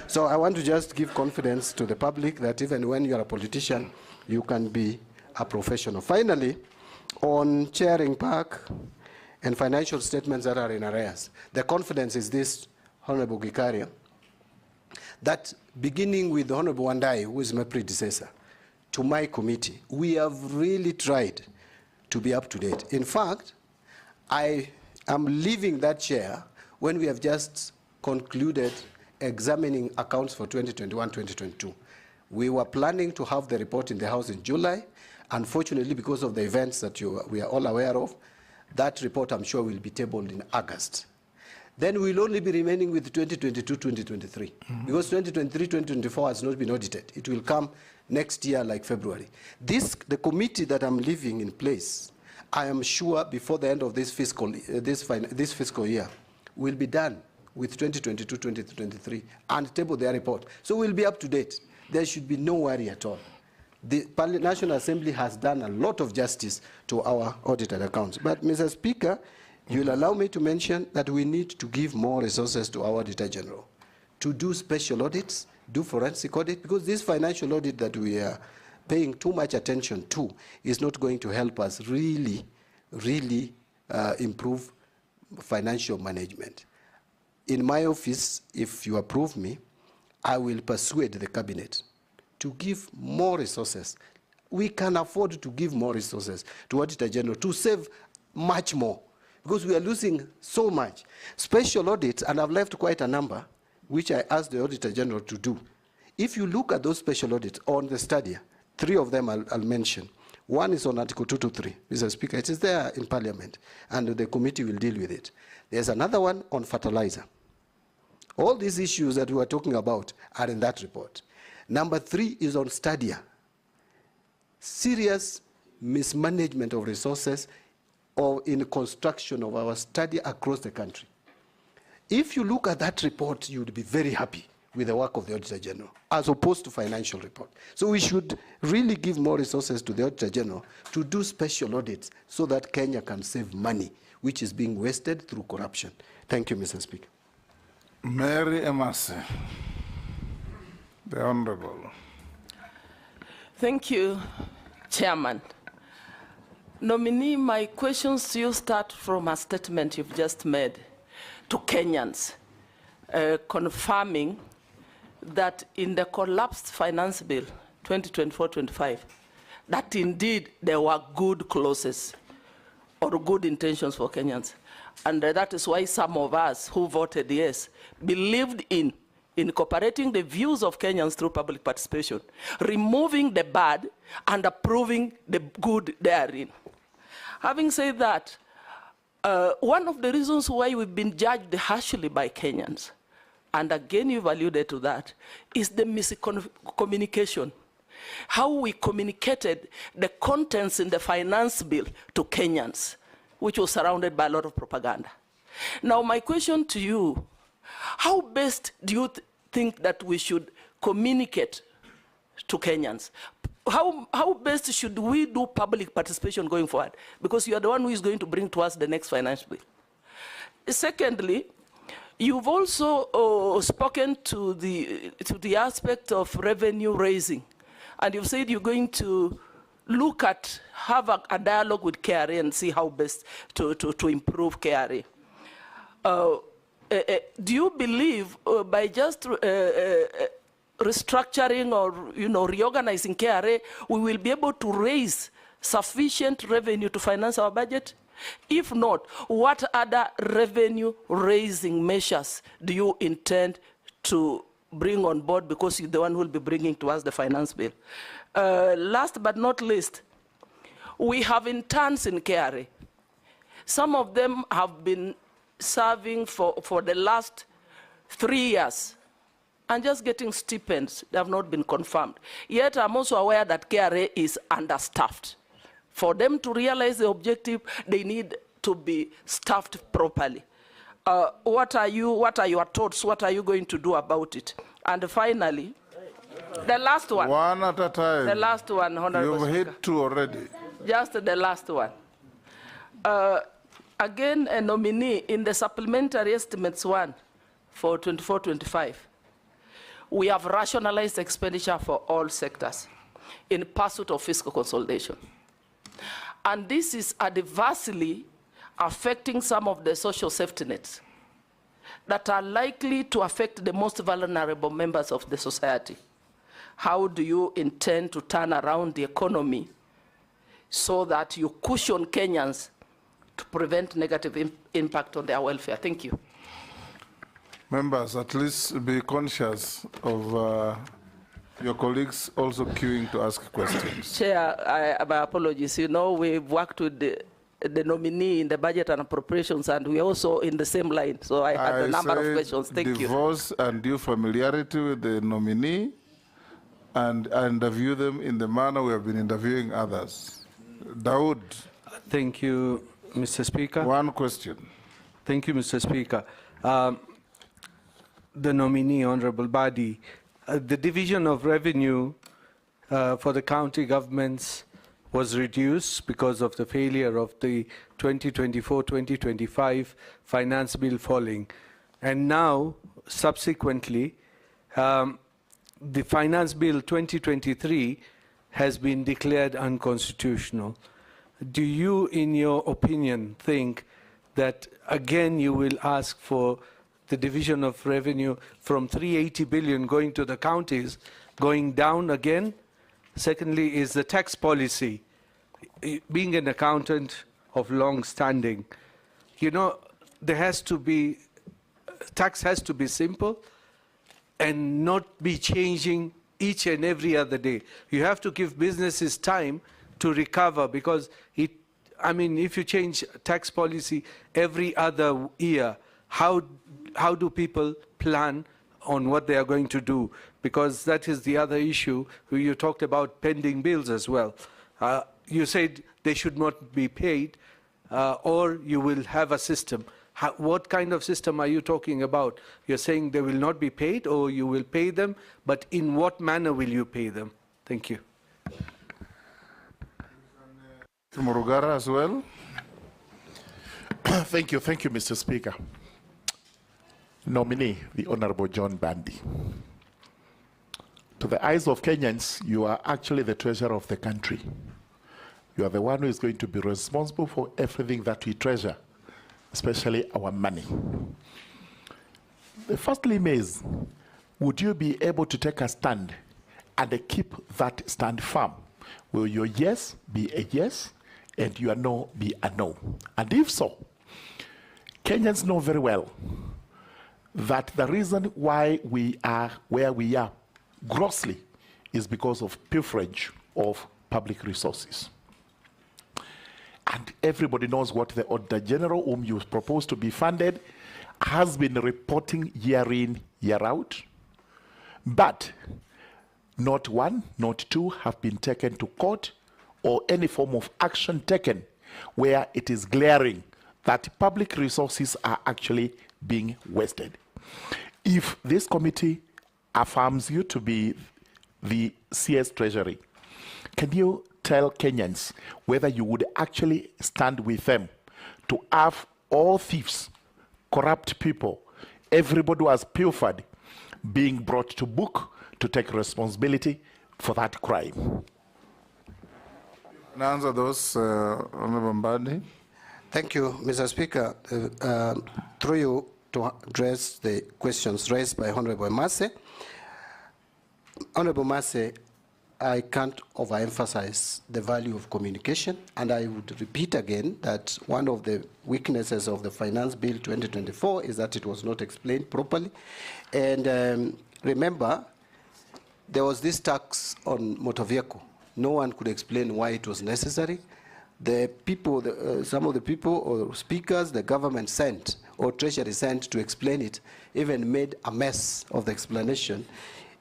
So I want to just give confidence to the public that even when you're a politician, you can be a professional. Finally, on chairing PAC and financial statements that are in arrears, the confidence is this, Honorable Gikaria, that beginning with Honorable Wandai, who is my predecessor, to my committee, we have really tried to be up to date. In fact, I am leaving that chair when we have just concluded examining accounts for 2021-2022. We were planning to have the report in the House in July. Unfortunately, because of the events that we are all aware of, that report, I'm sure, will be tabled in August. Then we'll only be remaining with 2022-2023, because 2023-2024 has not been audited. It will come next year, like February. The committee that I'm leaving in place, I am sure before the end of this fiscal year, will be done with 2022-2023 and table their report. So we'll be up to date. There should be no worry at all. The National Assembly has done a lot of justice to our audited accounts. But, Mr. Speaker, you'll allow me to mention that we need to give more resources to our Auditor General to do special audits, do forensic audit, because this financial audit that we are paying too much attention to is not going to help us really improve financial management. In my office, if you approve me, I will persuade the cabinet to give more resources. We can afford to give more resources to Auditor General to save much more, because we are losing so much. Special audits, and I've left quite a number, which I asked the Auditor General to do. If you look at those special audits on the study, 3 of them I'll mention. One is on Article 223, Mr. Speaker. It is there in Parliament, and the committee will deal with it. There's another one on fertilizer. All these issues that we were talking about are in that report. Number 3 is on Stadia. Serious mismanagement of resources or in construction of our Stadia across the country. If you look at that report, you would be very happy with the work of the Auditor General, as opposed to financial report. So we should really give more resources to the Auditor General to do special audits so that Kenya can save money, which is being wasted through corruption. Thank you, Mr. Speaker. Mary Emase, the Honorable. Thank you, Chairman. Nominee, my questions to you start from a statement you've just made to Kenyans, confirming that in the collapsed finance bill 2024-25, that indeed there were good clauses or good intentions for Kenyans. And that is why some of us who voted yes believed in incorporating the views of Kenyans through public participation, removing the bad and approving the good therein. Having said that, one of the reasons why we've been judged harshly by Kenyans, and again you've alluded to that, is the miscommunication. How we communicated the contents in the finance bill to Kenyans, which was surrounded by a lot of propaganda. Now my question to you, how best do you think that we should communicate to Kenyans? How best should we do public participation going forward? Because you are the one who is going to bring to us the next finance bill. Secondly, you've also spoken to the aspect of revenue raising, and you've said you're going to look at, have a dialogue with KRA and see how best to improve KRA. Do you believe by just restructuring or reorganizing KRA, we will be able to raise sufficient revenue to finance our budget? If not, what other revenue raising measures do you intend to bring on board, because you're the one who will be bringing to us the finance bill? Last but not least, we have interns in KRA. Some of them have been serving for the last 3 years and just getting stipends. They have not been confirmed. Yet I'm also aware that KRA is understaffed. For them to realize the objective, they need to be staffed properly. What are your thoughts? What are you going to do about it? And finally, the last one. One at a time. The last one, Honorable You've Speaker. hit 2 already. Just the last one. Again, a nominee in the supplementary estimates 1 for 24-25. We have rationalized expenditure for all sectors in pursuit of fiscal consolidation. And this is adversely affecting some of the social safety nets that are likely to affect the most vulnerable members of the society. How do you intend to turn around the economy so that you cushion Kenyans to prevent negative impact on their welfare. Thank you. Members, at least be conscious of your colleagues also queuing to ask questions. Chair, my apologies. You know, we've worked with the nominee in the budget and appropriations, and we're also in the same line. So I had a number of questions. Thank you. Divorce and due familiarity with the nominee, and interview them in the manner we have been interviewing others. Dawood. Thank you, Mr. Speaker. One question. Thank you, Mr. Speaker. The nominee, Honorable Mbadi, the division of revenue for the county governments was reduced because of the failure of the 2024-2025 finance bill falling. And now, subsequently, the finance bill 2023 has been declared unconstitutional. Do you, in your opinion, think that again you will ask for the division of revenue from 380 billion going to the counties, going down again? Secondly, is the tax policy, being an accountant of long standing, you know, there has to be, tax has to be simple and not be changing each and every other day. You have to give businesses time to recover, because it, I mean, if you change tax policy every other year, how do people plan on what they are going to do? Because that is the other issue. You talked about pending bills as well. You said they should not be paid, or you will have a system. What kind of system are you talking about? You're saying they will not be paid, or you will pay them, but in what manner will you pay them? Thank you. Murugara as well. Thank you, Mr. Speaker. Nominee, the Honorable John Mbadi. To the eyes of Kenyans, you are actually the treasurer of the country. You are the one who is going to be responsible for everything that we treasure, especially our money. The first limb is, would you be able to take a stand and keep that stand firm? Will your yes be a yes and your no be a no? And if so, Kenyans know very well that the reason why we are where we are grossly is because of pilferage of public resources. And everybody knows what the Auditor General, whom you propose to be funded, has been reporting year in, year out. But not one, not two have been taken to court or any form of action taken where it is glaring that public resources are actually being wasted. If this committee affirms you to be the CS Treasury, can you tell Kenyans whether you would actually stand with them to have all thieves, corrupt people, everybody who has pilfered, being brought to book to take responsibility for that crime? Now answer those, Honorable Mbadi. Thank you, Mr. Speaker. Through you to address the questions raised by Honorable Massey. Honorable Massey, I can't overemphasize the value of communication, and I would repeat again that one of the weaknesses of the Finance Bill 2024 is that it was not explained properly. And remember, there was this tax on motor vehicle. No one could explain why it was necessary. The people, some of the people or speakers the government sent or Treasury sent to explain it even made a mess of the explanation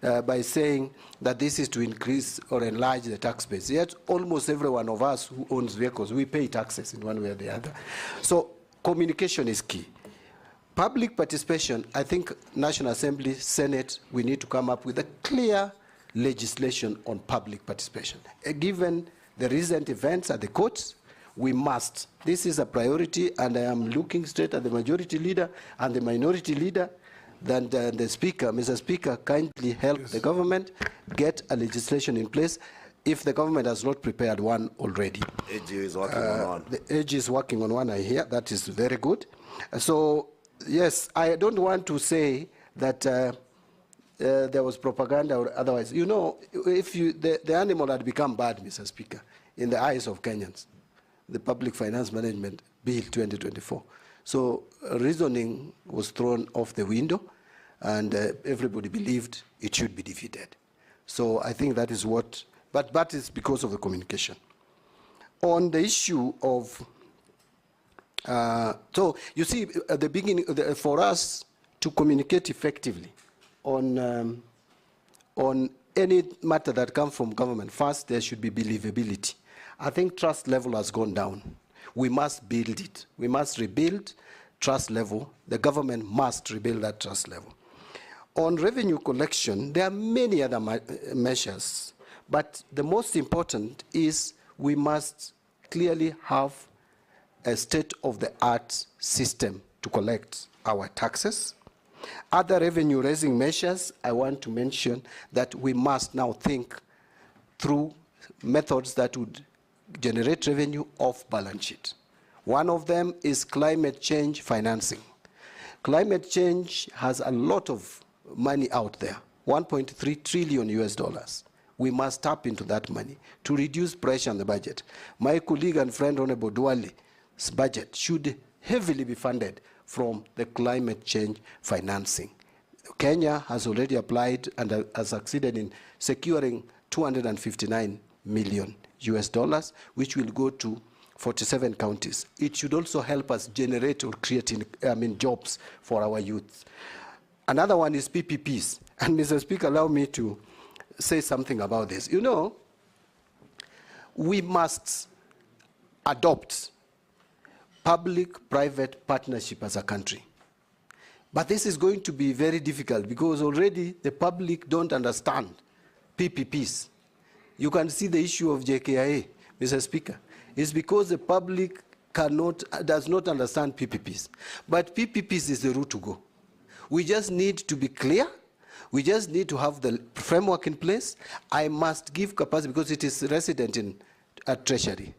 by saying that this is to increase or enlarge the tax base. Yet almost every one of us who owns vehicles, we pay taxes in one way or the other. So communication is key. Public participation, I think National Assembly, Senate, we need to come up with a clear legislation on public participation. Given the recent events at the courts, we must. This is a priority, and I am looking straight at the majority leader and the minority leader. Then the Speaker, Mr. Speaker, kindly help the government get a legislation in place if the government has not prepared one already. AG is working on one. The AG is working on one, I hear. That is very good. So, yes, I don't want to say that there was propaganda or otherwise. You know, if the animal had become bad, Mr. Speaker, in the eyes of Kenyans, the public finance management Bill 2024. So reasoning was thrown off the window, and everybody believed it should be defeated. So I think that is what, but that is because of the communication. On the issue of, so you see, at the beginning, for us to communicate effectively on any matter that comes from government, first there should be believability. I think trust level has gone down. We must build it. We must rebuild trust level. The government must rebuild that trust level. On revenue collection, there are many other measures, but the most important is we must clearly have a state-of-the-art system to collect our taxes. Other revenue-raising measures, I want to mention that we must now think through methods that would generate revenue off balance sheet. One of them is climate change financing. Climate change has a lot of money out there, 1.3 trillion US dollars. We must tap into that money to reduce pressure on the budget. My colleague and friend Honorable Duale's budget should heavily be funded from the climate change financing. Kenya has already applied and has succeeded in securing 259 million US dollars, which will go to 47 counties. It should also help us generate or create jobs for our youth. Another one is PPPs. And Mr. Speaker, allow me to say something about this. You know, we must adopt public-private partnership as a country. But this is going to be very difficult because already the public don't understand PPPs. You can see the issue of JKIA, Mr. Speaker. It's because the public does not understand PPPs. But PPPs is the route to go. We just need to be clear. We just need to have the framework in place. I must give capacity because it is resident in Treasury.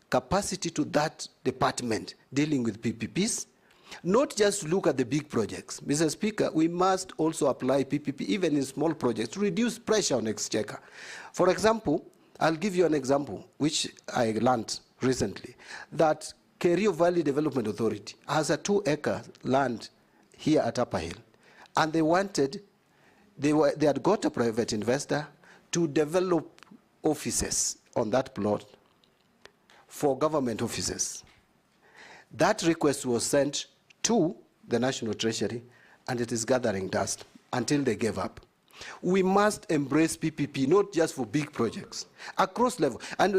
Capacity to that department dealing with PPPs, not just look at the big projects. Mr. Speaker, we must also apply PPP even in small projects to reduce pressure on exchequer. For example, I'll give you an example which I learned recently, that Kerio Valley Development Authority has a 2-acre land here at Upper Hill, and they had got a private investor to develop offices on that plot for government offices. That request was sent to the National Treasury, and it is gathering dust until they gave up. We must embrace PPP, not just for big projects, across level. And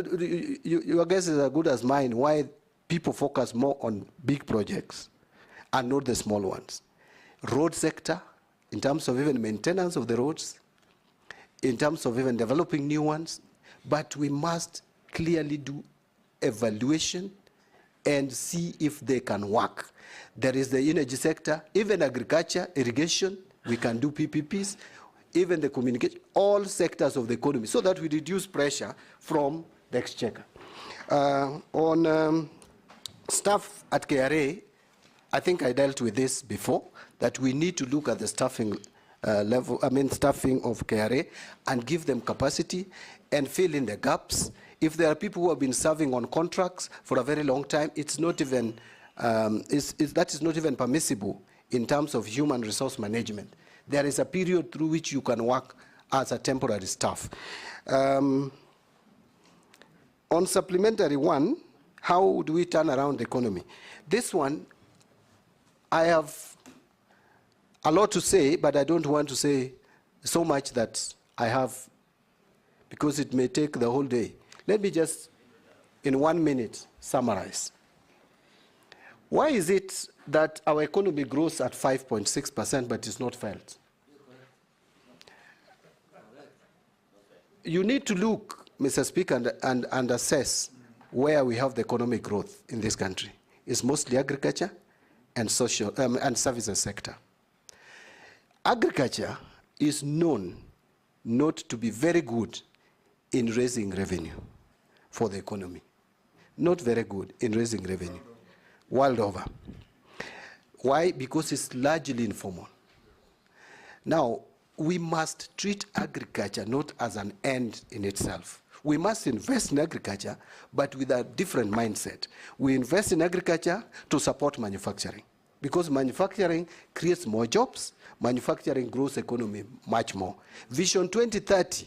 your guess is as good as mine why people focus more on big projects and not the small ones. Road sector, in terms of even maintenance of the roads, in terms of even developing new ones, but we must clearly do evaluation and see if they can work. There is the energy sector, even agriculture, irrigation, we can do PPPs, even the communication, all sectors of the economy, so that we reduce pressure from the exchequer. On staff at KRA, I think I dealt with this before, that we need to look at the staffing staffing of KRA and give them capacity and fill in the gaps. If there are people who have been serving on contracts for a very long time, it's not even, that is not even permissible in terms of human resource management. There is a period through which you can work as a temporary staff. On supplementary one, how do we turn around the economy? This one, I have a lot to say, but I don't want to say so much that I have, because it may take the whole day. Let me just, in 1 minute, summarize. Why is it that our economy grows at 5.6% but is not felt? You need to look, Mr. Speaker, and assess where we have the economic growth in this country. It's mostly agriculture and social and services sector. Agriculture is known not to be very good in raising revenue for the economy. Not very good in raising revenue, world over. Why? Because it's largely informal. Now, we must treat agriculture not as an end in itself. We must invest in agriculture, but with a different mindset. We invest in agriculture to support manufacturing, because manufacturing creates more jobs, manufacturing grows economy much more. Vision 2030,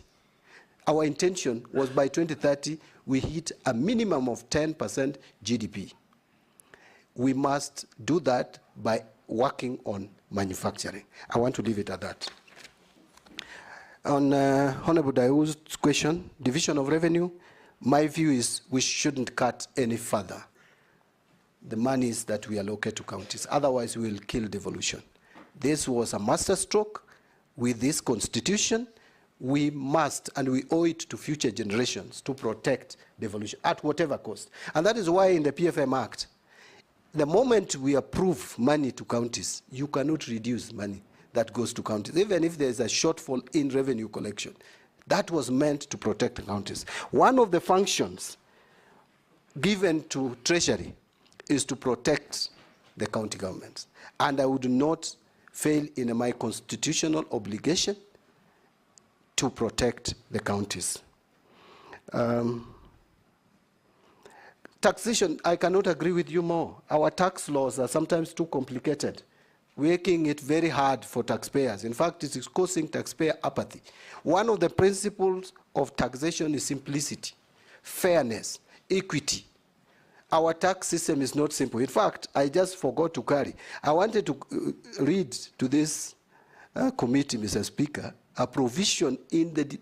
our intention was by 2030, we hit a minimum of 10% GDP. We must do that by working on manufacturing. I want to leave it at that. On Honorable Daewoo's question, division of revenue, my view is we shouldn't cut any further the monies that we allocate to counties. Otherwise, we will kill devolution. This was a masterstroke with this constitution. We must, and we owe it to future generations to protect devolution at whatever cost. And that is why in the PFM Act, the moment we approve money to counties, you cannot reduce money that goes to counties, even if there's a shortfall in revenue collection. That was meant to protect the counties. One of the functions given to Treasury is to protect the county governments. And I would not fail in my constitutional obligation to protect the counties. Taxation, I cannot agree with you more. Our tax laws are sometimes too complicated, making it very hard for taxpayers. In fact, it is causing taxpayer apathy. One of the principles of taxation is simplicity, fairness, equity. Our tax system is not simple. In fact, I just forgot to carry. I wanted to read to this committee, Mr. Speaker, a provision in the,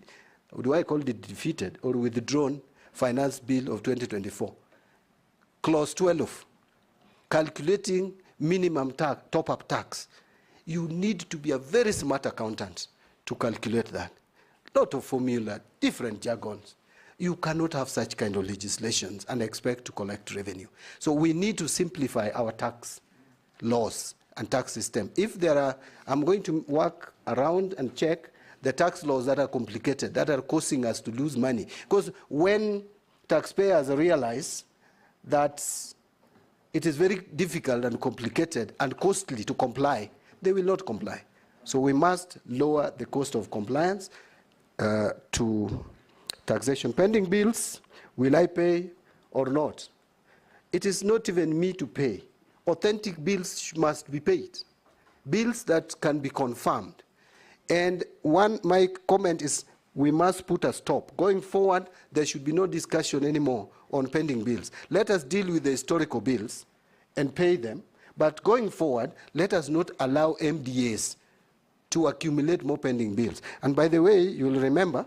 do I call it defeated or withdrawn finance bill of 2024. Clause 12, calculating minimum tax, top-up tax. You need to be a very smart accountant to calculate that. Lot of formula, different jargons. You cannot have such kind of legislations and expect to collect revenue. So we need to simplify our tax laws and tax system. If there are, I'm going to work around and check the tax laws that are complicated, that are causing us to lose money. Because when taxpayers realize that it is very difficult and complicated and costly to comply, they will not comply. So we must lower the cost of compliance to taxation. Pending bills, will I pay or not? It is not even me to pay. Authentic bills must be paid. Bills that can be confirmed. And my comment is we must put a stop. Going forward, there should be no discussion anymore on pending bills. Let us deal with the historical bills and pay them. But going forward, let us not allow MDAs to accumulate more pending bills. And by the way, you will remember,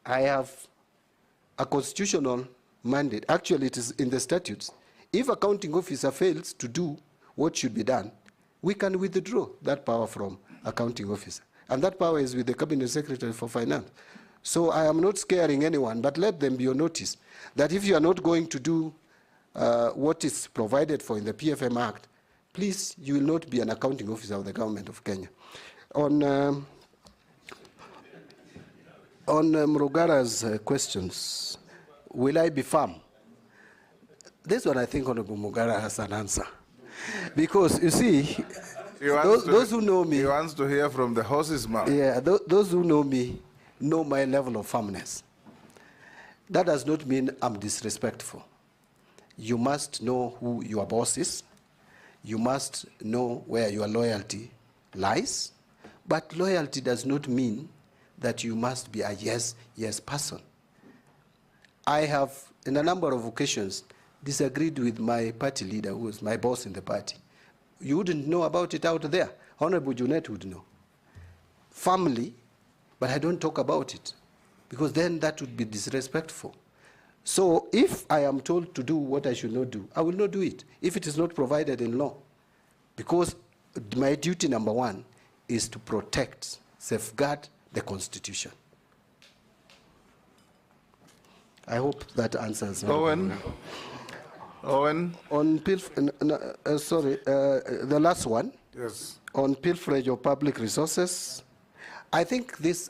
I have a constitutional mandate. Actually, it is in the statutes. If a accounting officer fails to do what should be done, we can withdraw that power from accounting officer. And that power is with the Cabinet Secretary for Finance. So I am not scaring anyone, but let them be on notice that if you are not going to do what is provided for in the PFM Act, please, you will not be an accounting officer of the government of Kenya. On Mrugara's questions, will I be firm? This one I think Honorable Mugara has an answer. Because, you see, those who know me... He wants to hear from the horse's mouth. Yeah, those who know me know my level of firmness. That does not mean I'm disrespectful. You must know who your boss is. You must know where your loyalty lies. But loyalty does not mean that you must be a yes person. I have, in a number of occasions, disagreed with my party leader, who was my boss in the party. You wouldn't know about it out there. Honorable Junet would know. Family, but I don't talk about it, because then that would be disrespectful. So if I am told to do what I should not do, I will not do it, if it is not provided in law. Because my duty number one is to protect, safeguard the Constitution. I hope that answers. Owen. On the last one. Yes. On pilferage of public resources, I think this.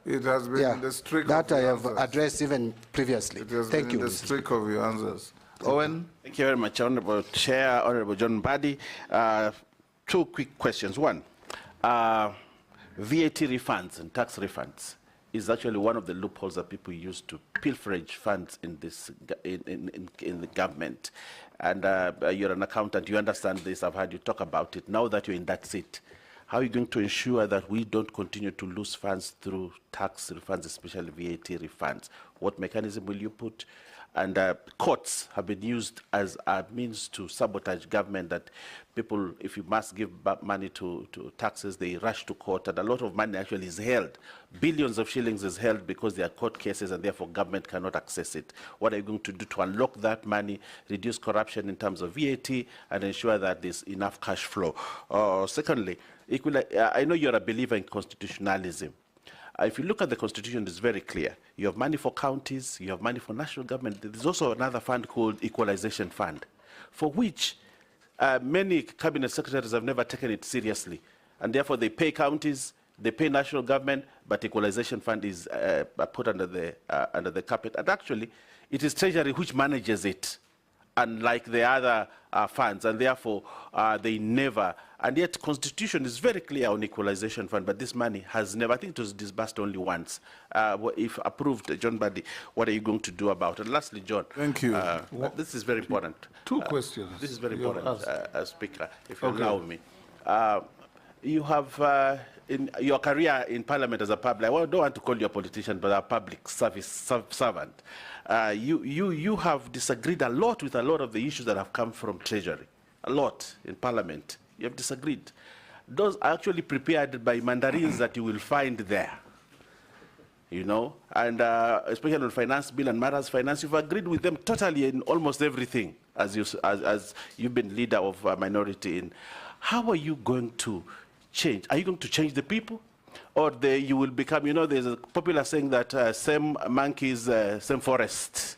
It has been the streak that of I have answers. Addressed even previously. It has Thank been you, the streak of your answers. Owen. Thank you very much, Honorable Chair, Honorable John Mbadi. Two quick questions. One, VAT refunds and tax refunds. is actually one of the loopholes that people use to pilferage funds in this in the government. And you're an accountant, you understand this, I've heard you talk about it. Now that you're in that seat, how are you going to ensure that we don't continue to lose funds through tax refunds, especially VAT refunds? What mechanism will you put? And courts have been used as a means to sabotage government, that people, if you must give back money to taxes, they rush to court, and a lot of money actually is held. Billions of shillings is held because there are court cases, and therefore government cannot access it. What are you going to do to unlock that money, reduce corruption in terms of VAT, and ensure that there's enough cash flow? Secondly, equally, I know you're a believer in constitutionalism. If you look at the Constitution, it's very clear. You have money for counties, you have money for national government. There's also another fund called Equalization Fund, for which many cabinet secretaries have never taken it seriously. And therefore, they pay counties, they pay national government, but Equalization Fund is put under the carpet. And actually, it is Treasury which manages it, unlike the other funds, and therefore they never, and yet Constitution is very clear on Equalization Fund, but this money has never, I think it was disbursed only once. If approved, John Mbadi, what are you going to do about it? And lastly, John. Thank you. This is very important. Two questions. This is very important, Speaker, if you allow me. You have, in your career in Parliament as a public, I don't want to call you a politician, but a public service servant. You have disagreed a lot with a lot of the issues that have come from Treasury. A lot in Parliament. You have disagreed. Those are actually prepared by mandarins that you will find there. You know, and especially on finance bill and matters finance, you've agreed with them totally in almost everything, as you've been leader of a minority in. How are you going to change? Are you going to change the people? Or you will become, you know, there's a popular saying that same monkeys, same forest.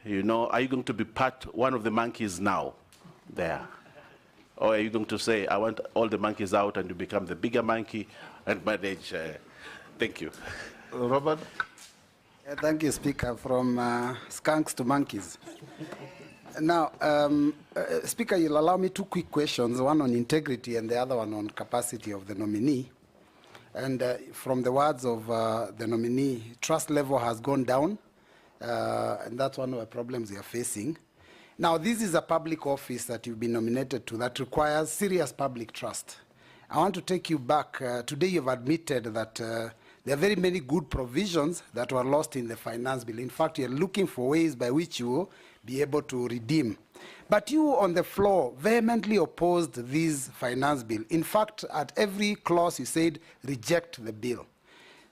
You know, are you going to be one of the monkeys now there? Or are you going to say, I want all the monkeys out, and you become the bigger monkey and manage? Thank you. Robert? Thank you, Speaker. From skunks to monkeys. Now, Speaker, you'll allow me two quick questions, one on integrity and the other one on capacity of the nominee. And from the words of the nominee, trust level has gone down, and that's one of the problems we are facing. Now, this is a public office that you've been nominated to that requires serious public trust. I want to take you back. Today you've admitted that there are very many good provisions that were lost in the finance bill. In fact, you're looking for ways by which you will be able to redeem. But you on the floor vehemently opposed this finance bill. In fact, at every clause you said, reject the bill.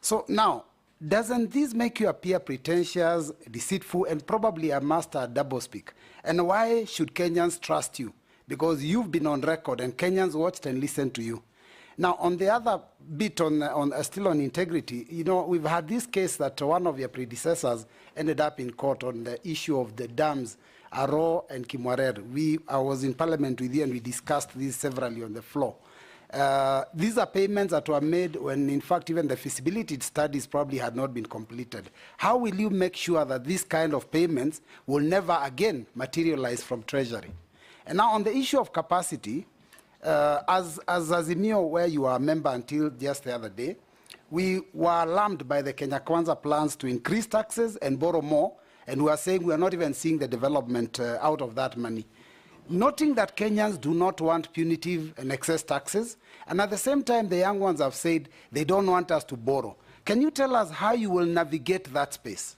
So now, doesn't this make you appear pretentious, deceitful, and probably a master at doublespeak? And why should Kenyans trust you? Because you've been on record and Kenyans watched and listened to you. Now, on the other bit, still on integrity, you know, we've had this case that one of your predecessors ended up in court on the issue of the dams, Aro and Kimwarer. I was in Parliament with you and we discussed this severally on the floor. These are payments that were made when, in fact, even the feasibility studies probably had not been completed. How will you make sure that these kind of payments will never again materialize from Treasury? And now on the issue of capacity, as Azimio, where you are a member until just the other day, we were alarmed by the Kenya Kwanza plans to increase taxes and borrow more, and we are saying we are not even seeing the development out of that money. Noting that Kenyans do not want punitive and excess taxes, and at the same time the young ones have said they don't want us to borrow. Can you tell us how you will navigate that space?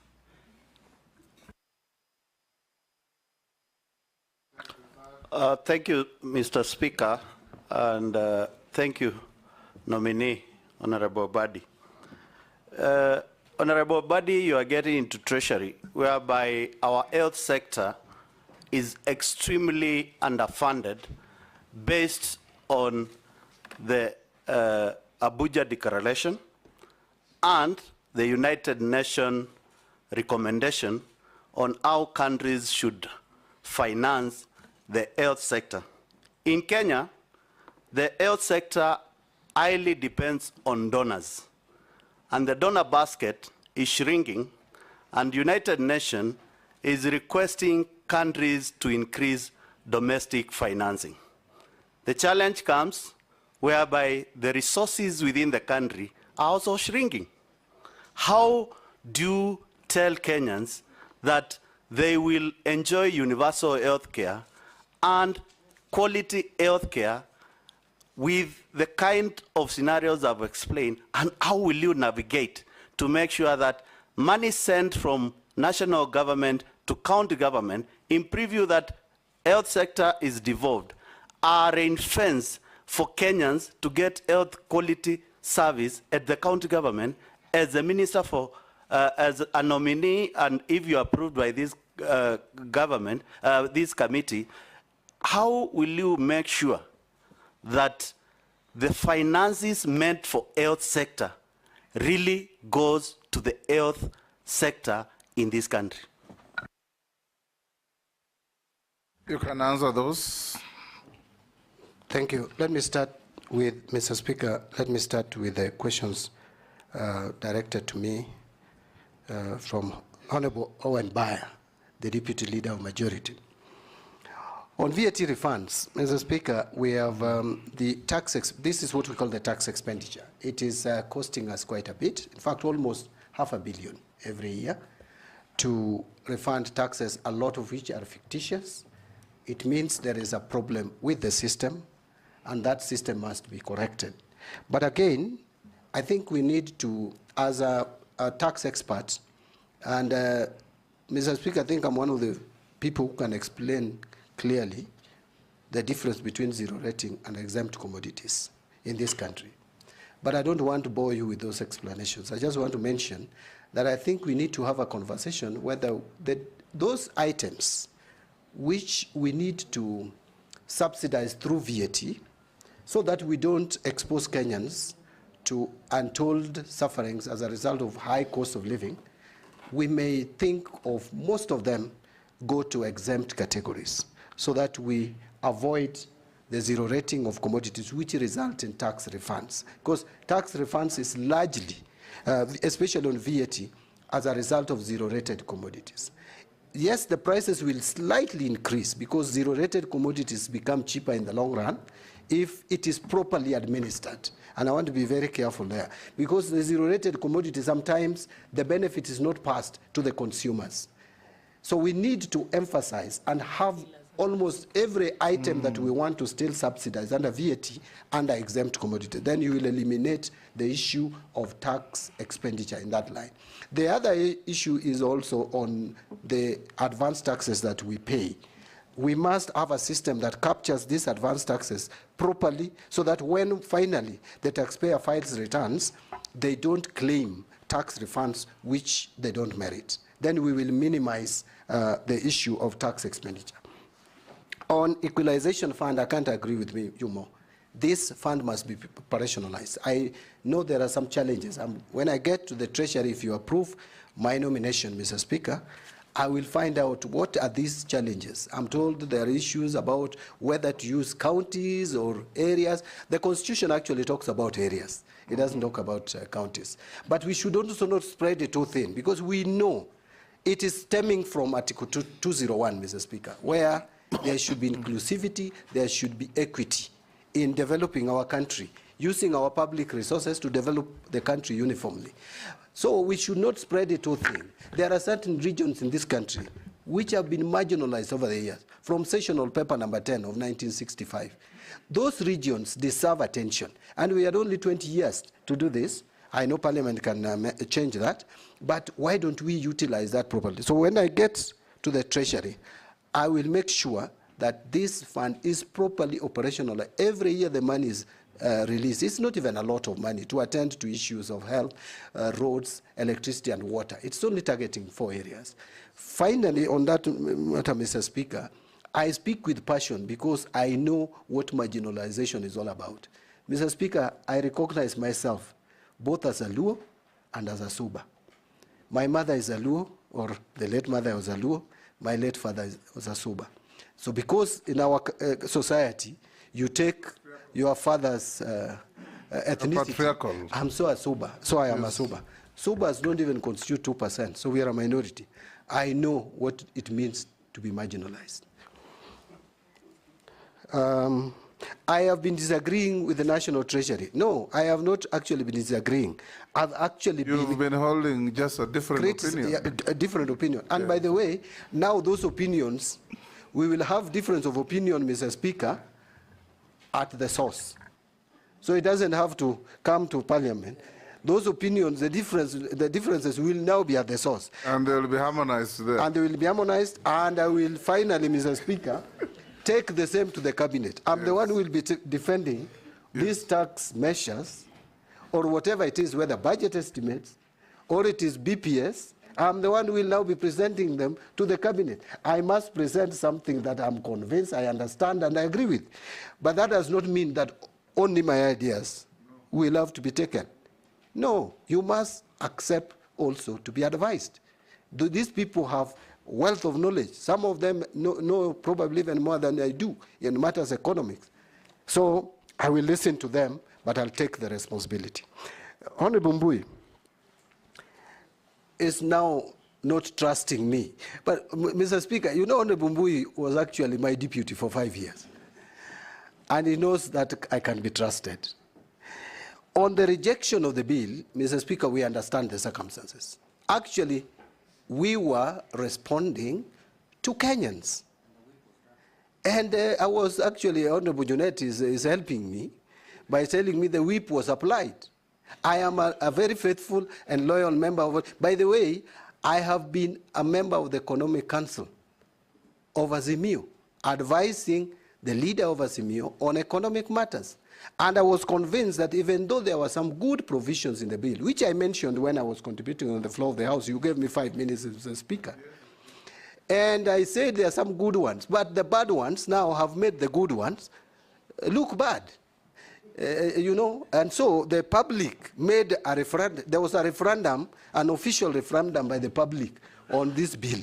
Thank you, Mr. Speaker, and thank you, nominee, Honorable Mbadi. Honorable Mbadi, you are getting into Treasury, whereby our health sector is extremely underfunded based on the Abuja Declaration and the United Nations recommendation on how countries should finance the health sector. In Kenya, the health sector highly depends on donors, and the donor basket is shrinking, and United Nations is requesting countries to increase domestic financing. The challenge comes whereby the resources within the country are also shrinking. how do you tell Kenyans that they will enjoy universal health care and quality health care with the kind of scenarios I've explained, and how will you navigate to make sure that money sent from national government to county government, in preview that health sector is devolved, are in fence for Kenyans to get health quality service at the county government as a minister for, as a nominee, and if you are approved by this government, this committee, how will you make sure that the finances meant for health sector really goes to the health sector in this country? You can answer those. Thank you. Let me start with, Mr. Speaker, let me start with the questions directed to me from Honorable Owen Bayer, the Deputy Leader of Majority. On VAT refunds, Mr. Speaker, we have the tax, this is what we call the tax expenditure. It is costing us quite a bit, in fact, almost $500 million every year to refund taxes, a lot of which are fictitious. It means there is a problem with the system, and that system must be corrected. But again, I think we need to, as a tax expert, and Mr. Speaker, I think I'm one of the people who can explain clearly the difference between zero rating and exempt commodities in this country. But I don't want to bore you with those explanations. I just want to mention that I think we need to have a conversation whether those items which we need to subsidize through VAT so that we don't expose Kenyans to untold sufferings as a result of high cost of living, we may think of most of them go to exempt categories, so that we avoid the zero rating of commodities which result in tax refunds. Because tax refunds is largely, especially on VAT, as a result of zero rated commodities. Yes, the prices will slightly increase because zero rated commodities become cheaper in the long run if it is properly administered. And I want to be very careful there, because the zero rated commodity, sometimes the benefit is not passed to the consumers. So we need to emphasize and have almost every item that we want to still subsidize under VAT under exempt commodity. Then you will eliminate the issue of tax expenditure in that line. The other issue is also on the advanced taxes that we pay. We must have a system that captures these advanced taxes properly, so that when finally the taxpayer files returns, they don't claim tax refunds which they don't merit. Then we will minimize the issue of tax expenditure. On equalization fund, I can't agree with you more. This fund must be operationalized. I know there are some challenges. When I get to the Treasury, if you approve my nomination, Mr. Speaker, I will find out what are these challenges. I'm told there are issues about whether to use counties or areas. The Constitution actually talks about areas. It doesn't talk about counties. But we should also not spread it too thin, because we know it is stemming from Article 201, Mr. Speaker, where there should be inclusivity, there should be equity in developing our country, using our public resources to develop the country uniformly. So we should not spread it too thin. There are certain regions in this country which have been marginalized over the years, from Sessional Paper number 10 of 1965. Those regions deserve attention, and we had only 20 years to do this. I know Parliament can change that, but why don't we utilize that properly? So when I get to the Treasury, I will make sure that this fund is properly operational. Every year the money is released. It's not even a lot of money to attend to issues of health, roads, electricity, and water. It's only targeting 4 areas. Finally, on that matter, Mr. Speaker, I speak with passion because I know what marginalization is all about. Mr. Speaker, I recognize myself both as a Luo and as a Suba. My mother is a Luo, or the late mother was a Luo. My late father was a Suba. So because in our society, you take your father's ethnicity. I'm so a Suba, so I am a Suba. Subas don't even constitute 2%, so we are a minority. I know what it means to be marginalized. I have been disagreeing with the National Treasury. No, I have not actually been disagreeing. I've actually You've been holding just a different opinion. Yeah, a different opinion. And by the way, now those opinions, we will have difference of opinion, Mr. Speaker, at the source. So it doesn't have to come to Parliament. Those opinions, the differences will now be at the source. And they will be harmonized there. And they will be harmonized, and I will finally, Mr. Speaker, take the same to the cabinet. I'm the one who will be defending these tax measures, or whatever it is, whether budget estimates, or it is BPS. I'm the one who will now be presenting them to the cabinet. I must present something that I'm convinced, I understand, and I agree with. But that does not mean that only my ideas will have to be taken. No, you must accept also to be advised. These people have wealth of knowledge. Some of them know probably even more than I do in matters economics. So I will listen to them, but I'll take the responsibility. Honorable Mbui is now not trusting me. But, Mr. Speaker, you know Honorable Mbui was actually my deputy for 5 years. And he knows that I can be trusted. On the rejection of the bill, Mr. Speaker, we understand the circumstances. Actually, we were responding to Kenyans. And I was actually, Honorable Junet is helping me by telling me the whip was applied. I am a very faithful and loyal member of it. By the way, I have been a member of the Economic Council of Azimio, advising the leader of Azimio on economic matters. And I was convinced that even though there were some good provisions in the bill, which I mentioned when I was contributing on the floor of the House, you gave me 5 minutes as a speaker. And I said there are some good ones, but the bad ones now have made the good ones look bad. You know, and so the public made a referendum. There was a referendum, an official referendum by the public on this bill.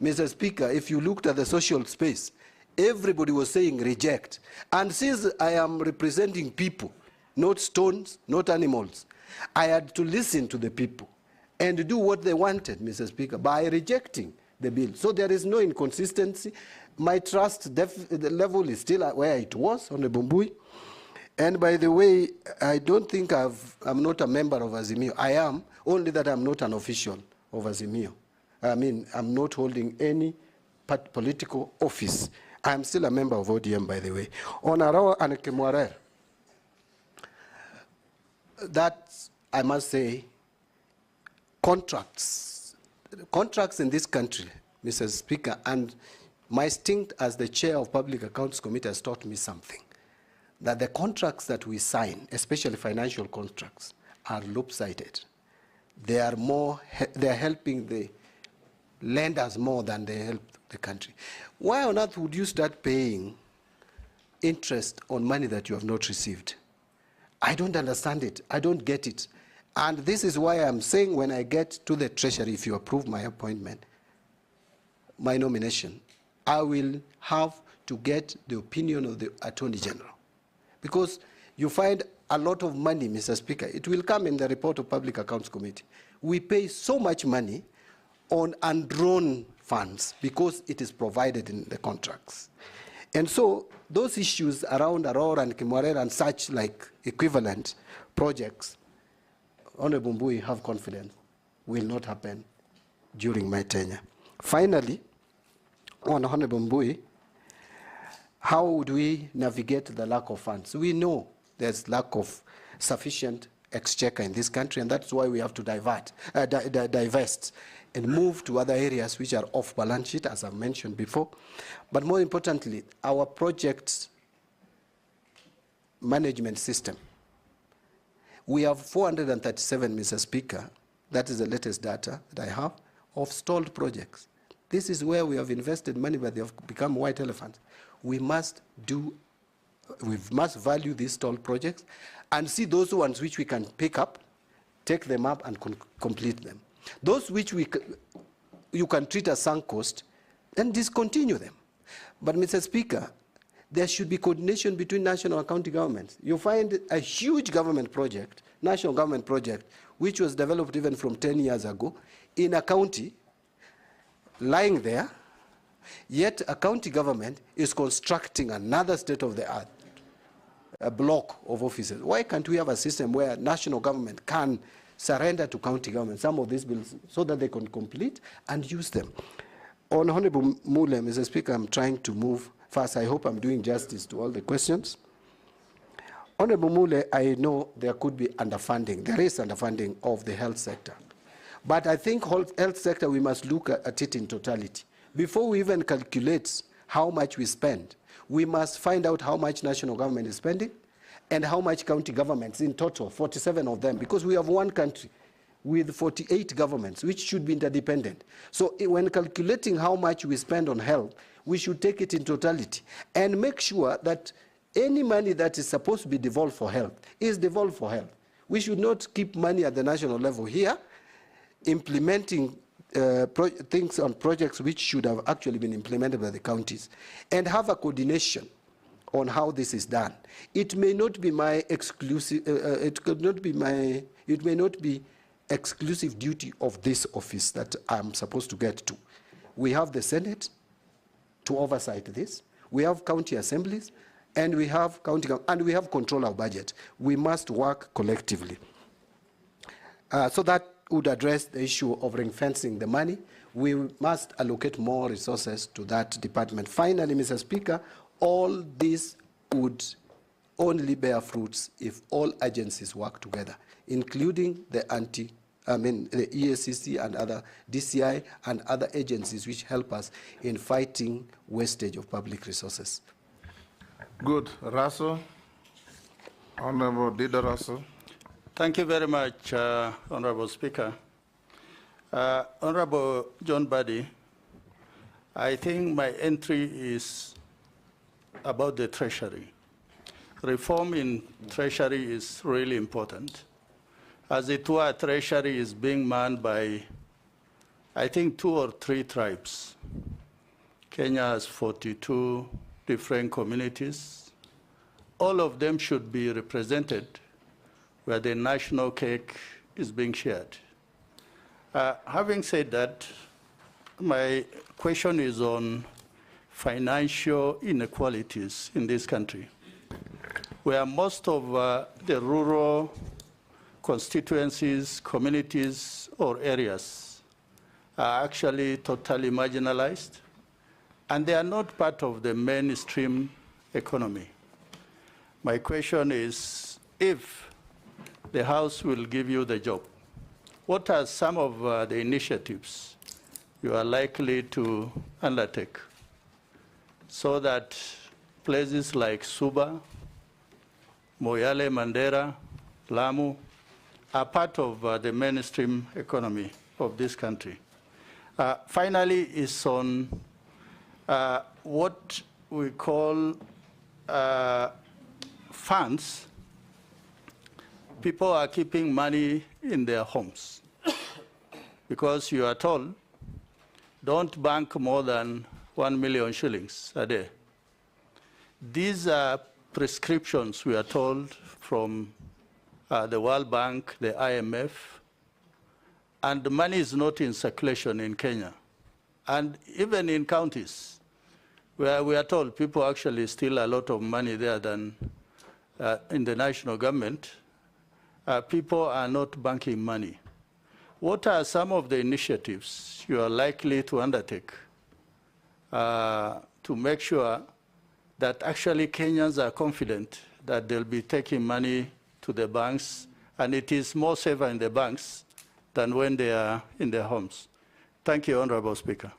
Mr. Speaker, if you looked at the social space, everybody was saying reject. And since I am representing people, not stones, not animals, I had to listen to the people and do what they wanted, Mr. Speaker, by rejecting the bill. So there is no inconsistency. My trust the level is still where it was on the Mbui. And by the way, I don't think I'm not a member of Azimio. I am, only that I'm not an official of Azimio. I mean, I'm not holding any political office. I'm still a member of ODM, by the way. On Arao and Kemwarer, that, I must say, contracts in this country, Mr. Speaker, and my stint as the chair of Public Accounts Committee has taught me something, that the contracts that we sign, especially financial contracts, are lopsided. They are helping the lenders more than they help the country. Why on earth would you start paying interest on money that you have not received? I don't understand it. I don't get it. And this is why I'm saying when I get to the Treasury, if you approve my appointment, my nomination, I will have to get the opinion of the Attorney General. Because you find a lot of money, Mr. Speaker. It will come in the report of Public Accounts Committee. We pay so much money on undrawn funds because it is provided in the contracts. And so those issues around Aurora and Kimwarera and such like equivalent projects, Honorable Mbui, have confidence, will not happen during my tenure. Finally, on Honorable Mbui, how would we navigate the lack of funds? We know there's lack of sufficient exchequer in this country, and that's why we have to divest and move to other areas which are off balance sheet, as I've mentioned before. But more importantly, our project management system. We have 437, Mr. Speaker, that is the latest data that I have, of stalled projects. This is where we have invested money, but they have become white elephants. We must value these stalled projects and see those ones which we can pick up, take them up and complete them. Those which you can treat as sunk cost, then discontinue them. But Mr. Speaker, there should be coordination between national and county governments. You find a huge government project, national government project, which was developed even from 10 years ago, in a county, lying there, Yet a county government is constructing another state-of-the-art a block of offices. Why can't we have a system where national government can surrender to county government some of these bills so that they can complete and use them? On Honorable Mule, Mr. Speaker, I'm trying to move fast. I hope I'm doing justice to all the questions. Honorable Mule, I know there could be underfunding. There is underfunding of the health sector. But I think health sector, we must look at it in totality. Before we even calculate how much we spend, we must find out how much national government is spending and how much county governments in total, 47 of them, because we have one country with 48 governments, which should be interdependent. So when calculating how much we spend on health, we should take it in totality and make sure that any money that is supposed to be devolved for health is devolved for health. We should not keep money at the national level here, implementing things on projects which should have actually been implemented by the counties, and have a coordination on how this is done. It may not be my exclusive, it may not be exclusive duty of this office that I'm supposed to get to. We have the Senate to oversight this. We have county assemblies, and we have and we have control of budget. We must work collectively. So that would address the issue of ring-fencing the money. We must allocate more resources to that department. Finally, Mr. Speaker, all this would only bear fruits if all agencies work together, including the the EACC and other DCI and other agencies which help us in fighting wastage of public resources. Good. Russell. Honorable Dida Russell. Thank you very much, Honorable Speaker. Honorable John Mbadi, I think my entry is about the Treasury. Reform in Treasury is really important. As it were, Treasury is being manned by, I think, 2 or 3 tribes. Kenya has 42 different communities. All of them should be represented where the national cake is being shared. Having said that, my question is on financial inequalities in this country, where most of the rural constituencies, communities, or areas are actually totally marginalized, and they are not part of the mainstream economy. My question is, if the House will give you the job, what are some of the initiatives you are likely to undertake so that places like Suba, Moyale, Mandera, Lamu are part of the mainstream economy of this country? Finally, is on what we call funds. People are keeping money in their homes because you are told, don't bank more than 1 million shillings a day. These are prescriptions, we are told, from the World Bank, the IMF, and the money is not in circulation in Kenya. And even in counties, where we are told people actually steal a lot of money there than in the national government, people are not banking money. What are some of the initiatives you are likely to undertake to make sure that actually Kenyans are confident that they'll be taking money to the banks, and it is more safer in the banks than when they are in their homes? Thank you, Honorable Speaker.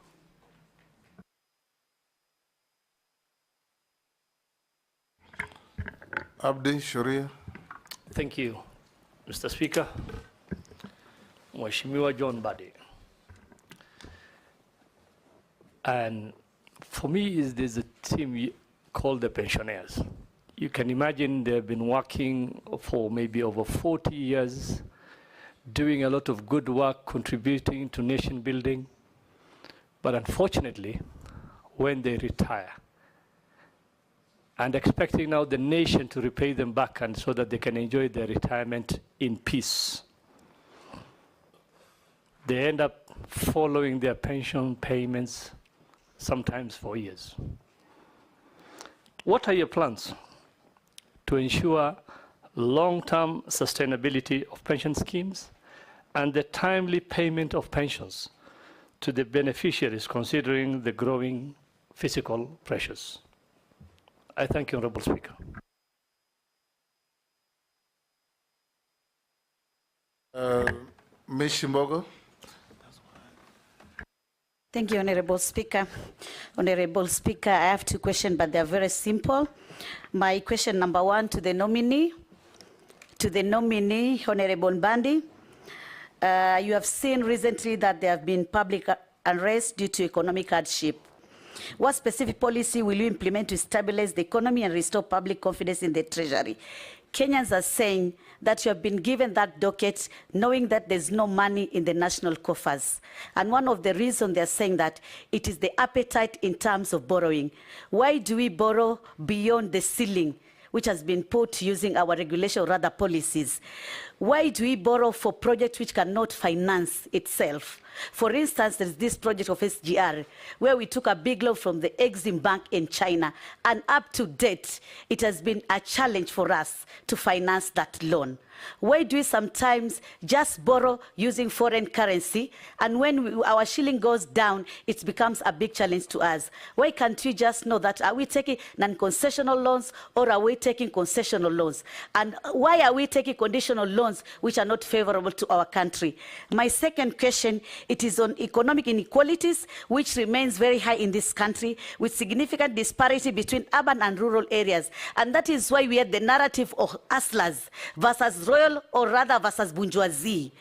Abdi Sharia. Thank you, Mr. Speaker. Mheshimiwa John Mbadi. And for me, there's a team called the pensioners. You can imagine they've been working for maybe over 40 years, doing a lot of good work, contributing to nation building. But unfortunately, when they retire, and expecting now the nation to repay them back and so that they can enjoy their retirement in peace, they end up following their pension payments sometimes for years. What are your plans to ensure long-term sustainability of pension schemes and the timely payment of pensions to the beneficiaries, considering the growing fiscal pressures? I thank you, Honourable Speaker. Ms. Shimbogo. Thank you, Honourable Speaker. Honourable Speaker, I have two questions, but they're very simple. My question number one to the nominee, Honourable Mbadi. You have seen recently that there have been public unrest due to economic hardship. What specific policy will you implement to stabilize the economy and restore public confidence in the Treasury? Kenyans are saying that you have been given that docket knowing that there's no money in the national coffers. And one of the reasons they're saying that it is the appetite in terms of borrowing. Why do we borrow beyond the ceiling, which has been put using our regulation or rather policies? Why do we borrow for projects which cannot finance itself? For instance, there's this project of SGR, where we took a big loan from the Exim Bank in China, and up to date, it has been a challenge for us to finance that loan. Why do we sometimes just borrow using foreign currency, and when our shilling goes down, it becomes a big challenge to us? Why can't we just know that, are we taking non-concessional loans or are we taking concessional loans? And why are we taking conditional loans which are not favorable to our country? My second question, it is on economic inequalities, which remains very high in this country, with significant disparity between urban and rural areas. And that is why we had the narrative of hustlers versus royal, or rather versus bourgeoisie.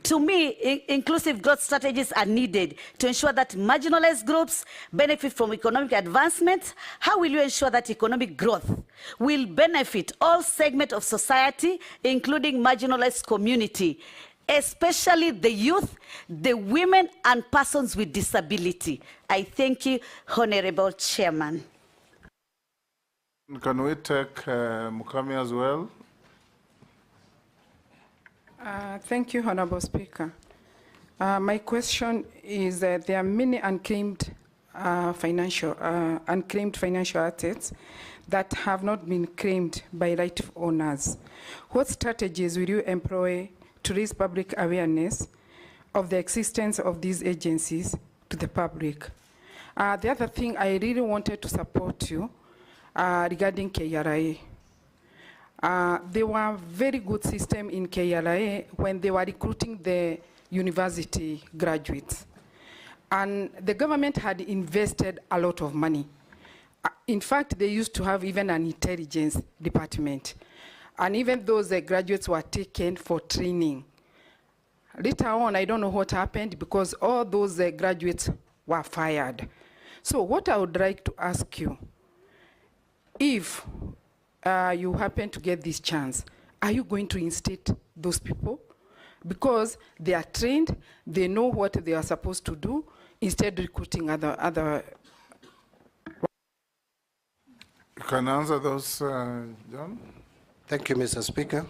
To me, inclusive growth strategies are needed to ensure that marginalized groups benefit from economic advancement. How will you ensure that economic growth will benefit all segments of society, including marginalized community, especially the youth, the women, and persons with disability? I thank you, Honorable Chairman. Can we take Mukami as well? Thank you, Honorable Speaker. My question is that there are many unclaimed financial assets that have not been claimed by rightful owners. What strategies will you employ to raise public awareness of the existence of these agencies to the public? The other thing, I really wanted to support you regarding KRA. There were very good system in KRA when they were recruiting the university graduates. And the government had invested a lot of money. In fact, they used to have even an intelligence department. And even those graduates were taken for training. Later on, I don't know what happened because all those graduates were fired. So what I would like to ask you, if you happen to get this chance, are you going to instate those people? Because they are trained, they know what they are supposed to do, instead of recruiting other. You can answer those, John? Thank you, Mr. Speaker.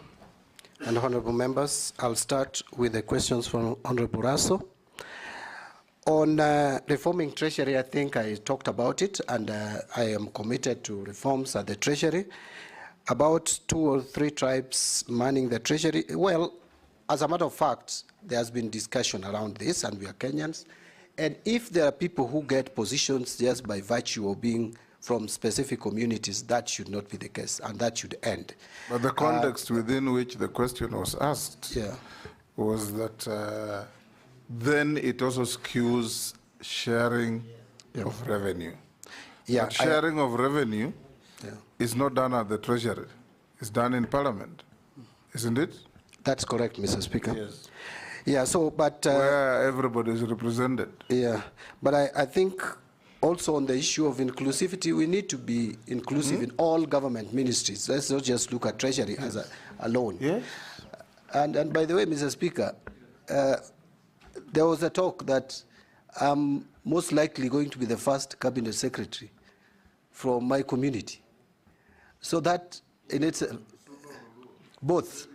And honorable members, I'll start with the questions from Honorable Raso. On reforming Treasury, I think I talked about it, and I am committed to reforms at the Treasury. About 2 or 3 tribes manning the Treasury. Well, as a matter of fact, there has been discussion around this, and we are Kenyans. And if there are people who get positions just by virtue of being from specific communities, that should not be the case, and that should end. But the context within which the question was asked was that then it also skews sharing of revenue. Yeah, but sharing of revenue is not done at the Treasury. It's done in Parliament, isn't it? That's correct, Mr. Speaker. Yes. Yeah, so, but... where everybody is represented. Yeah, but I think also on the issue of inclusivity, we need to be inclusive in all government ministries. Let's not just look at Treasury as alone. Yes. And by the way, Mr. Speaker, there was a talk that I'm most likely going to be the first cabinet secretary from my community. So that in itself, both,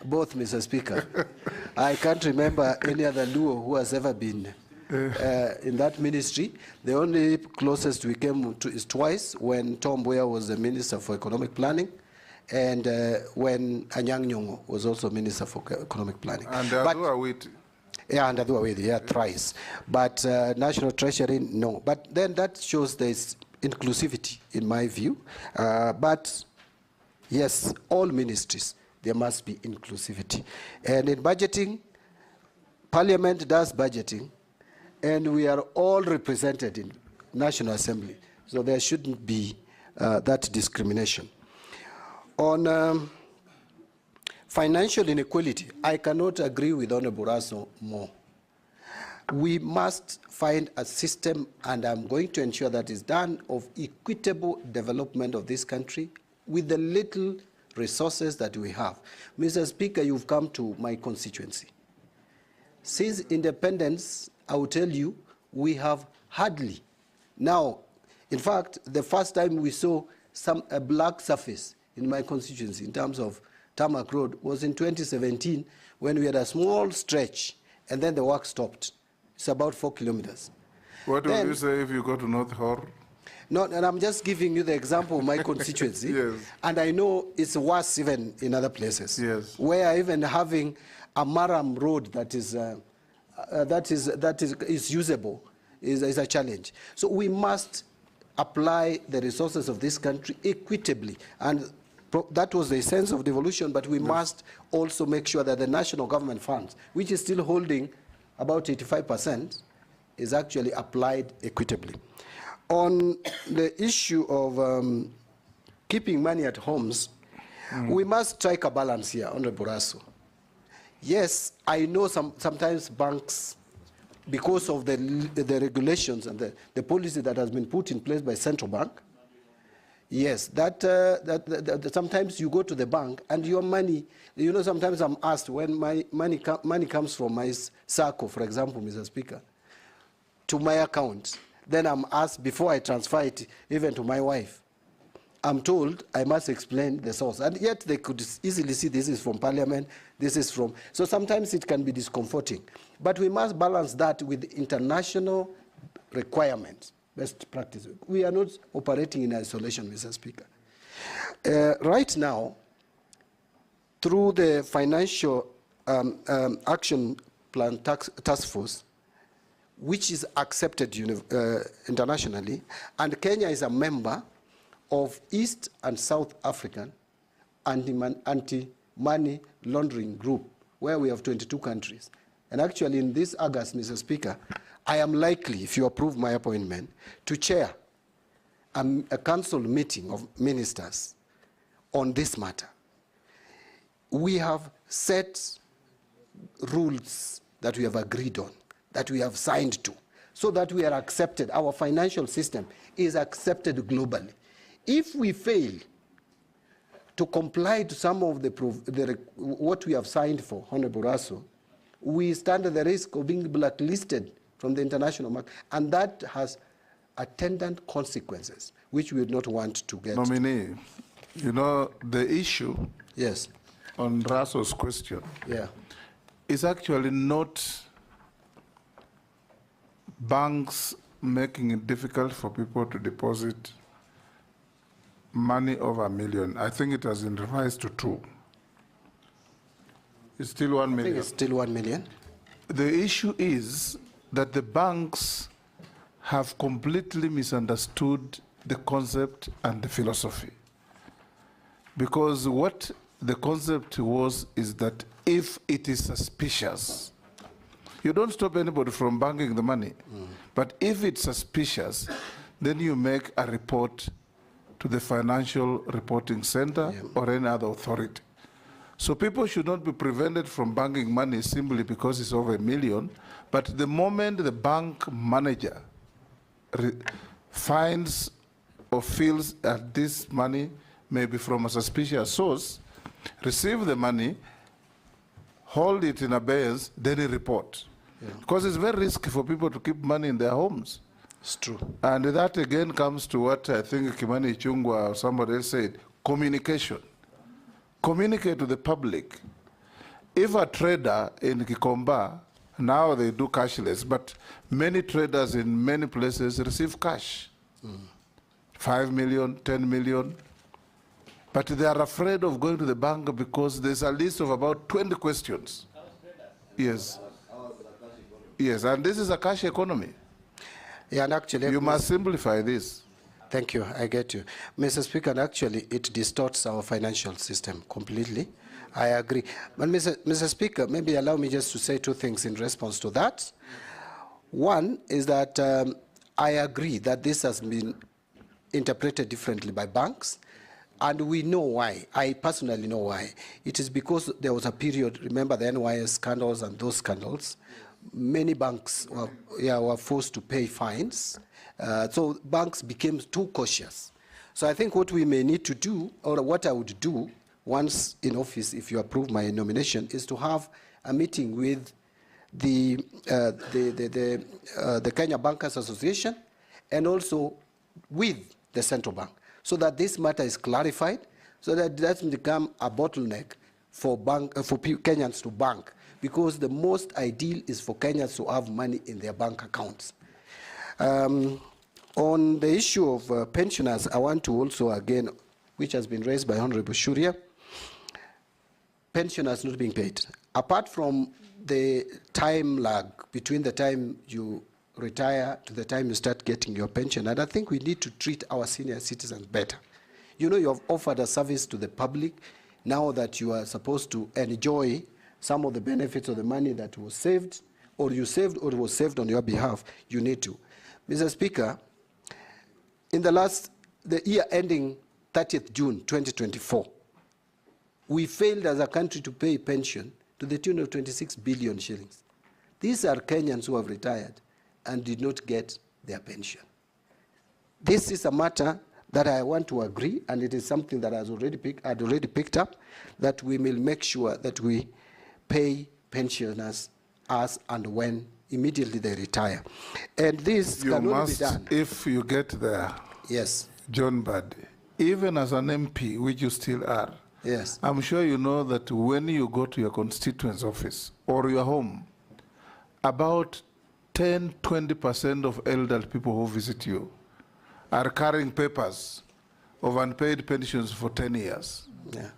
Mr. Speaker. I can't remember any other Luo who has ever been in that ministry. The only closest we came to is twice, when Tom Mboya was the Minister for Economic Planning, and when Anyang' Nyong'o was also Minister for Economic Planning. And yeah, and yeah, thrice. But National Treasury, no. But then that shows there's inclusivity, in my view. But yes, all ministries, there must be inclusivity. And in budgeting, Parliament does budgeting, and we are all represented in National Assembly. So there shouldn't be that discrimination. On financial inequality, I cannot agree with Honorable Raso more. We must find a system, and I'm going to ensure that is done, of equitable development of this country with the little resources that we have. Mr. Speaker, you've come to my constituency. Since independence, I will tell you, we have hardly. Now, in fact, the first time we saw a black surface in my constituency in terms of tarmac road was in 2017, when we had a small stretch, and then the work stopped. It's about 4 kilometers. What would you say if you go to North Hor? No, and I'm just giving you the example of my constituency. Yes. And I know it's worse even in other places. Yes. Where even having a Maram road that is usable is a challenge. So we must apply the resources of this country equitably. And that was the sense of devolution, but we must also make sure that the national government funds, which is still holding about 85%, is actually applied equitably. On the issue of keeping money at homes, we must strike a balance here, Honorable Raso. Yes, I know sometimes banks, because of the regulations and the policy that has been put in place by central bank, yes, that sometimes you go to the bank and your money, you know, sometimes I'm asked when my money comes from my SACCO, for example, Mr. Speaker, to my account, then I'm asked before I transfer it even to my wife. I'm told I must explain the source. And yet they could easily see this is from Parliament, this is from... So sometimes it can be discomforting. But we must balance that with international requirements, best practice. We are not operating in isolation, Mr. Speaker. Right now, through the Financial Action Plan Task Force, which is accepted internationally, and Kenya is a member of East and South African anti-money laundering group, where we have 22 countries. And actually in this August, Mr. Speaker, I am likely, if you approve my appointment, to chair a council meeting of ministers on this matter. We have set rules that we have agreed on, that we have signed to, so that we are accepted. Our financial system is accepted globally. If we fail to comply to some of what we have signed for, Honorable Raso, we stand at the risk of being blacklisted from the international market, and that has attendant consequences, which we would not want to get. Nominee, you know, the issue yes. on Raso's question is actually not banks making it difficult for people to deposit money over $1 million. I think it has been revised to 2. It's still 1 million. I think it's still 1 million. The issue is that the banks have completely misunderstood the concept and the philosophy. Because what the concept was is that if it is suspicious, you don't stop anybody from banking the money. But if it's suspicious, then you make a report to the Financial Reporting Center or any other authority. So people should not be prevented from banking money simply because it's over $1 million. But the moment the bank manager finds or feels that this money may be from a suspicious source, receive the money, hold it in abeyance, then report. Because it's very risky for people to keep money in their homes. It's true. And that again comes to what I think Kimani Ichung'wah or somebody else said, communication. Communicate to the public. If a trader in Kikomba Now they do cashless, but many traders in many places receive cash. 5 million, 10 million. But they are afraid of going to the bank because there's a list of about 20 questions. Yes. Yes, and this is a cash economy. Yeah, and actually, you must simplify this. Thank you, I get you. Mr. Speaker, and actually it distorts our financial system completely. I agree. But Mr. Speaker, maybe allow me just to say two things in response to that. One is that I agree that this has been interpreted differently by banks, and we know why. I personally know why. It is because there was a period, remember the NYS scandals and those scandals, many banks were forced to pay fines. So banks became too cautious. So I think what we may need to do, or what I would do once in office, if you approve my nomination, is to have a meeting with the Kenya Bankers Association and also with the central bank, so that this matter is clarified, so that it doesn't become a bottleneck for Kenyans to bank, because the most ideal is for Kenyans to have money in their bank accounts. On the issue of pensioners, I want to also, again, which has been raised by Honorable Shuria, pensioners not being paid. Apart from the time lag between the time you retire to the time you start getting your pension, and I think we need to treat our senior citizens better. You know, you have offered a service to the public. Now that you are supposed to enjoy some of the benefits of the money that was saved, or you saved, or was saved on your behalf, you need to. Mr. Speaker, in the year ending 30th June 2024, we failed as a country to pay pension to the tune of 26 billion shillings. These are Kenyans who have retired and did not get their pension. This is a matter that I want to agree, and it is something that I'd already picked up, that we will make sure that we pay pensioners as and when immediately they retire. And this can only be done. If you get there, yes, John Mbadi, even as an MP, which you still are, yes, I'm sure you know that when you go to your constituent's office or your home, about 10–20% of elderly people who visit you are carrying papers of unpaid pensions for 10 years,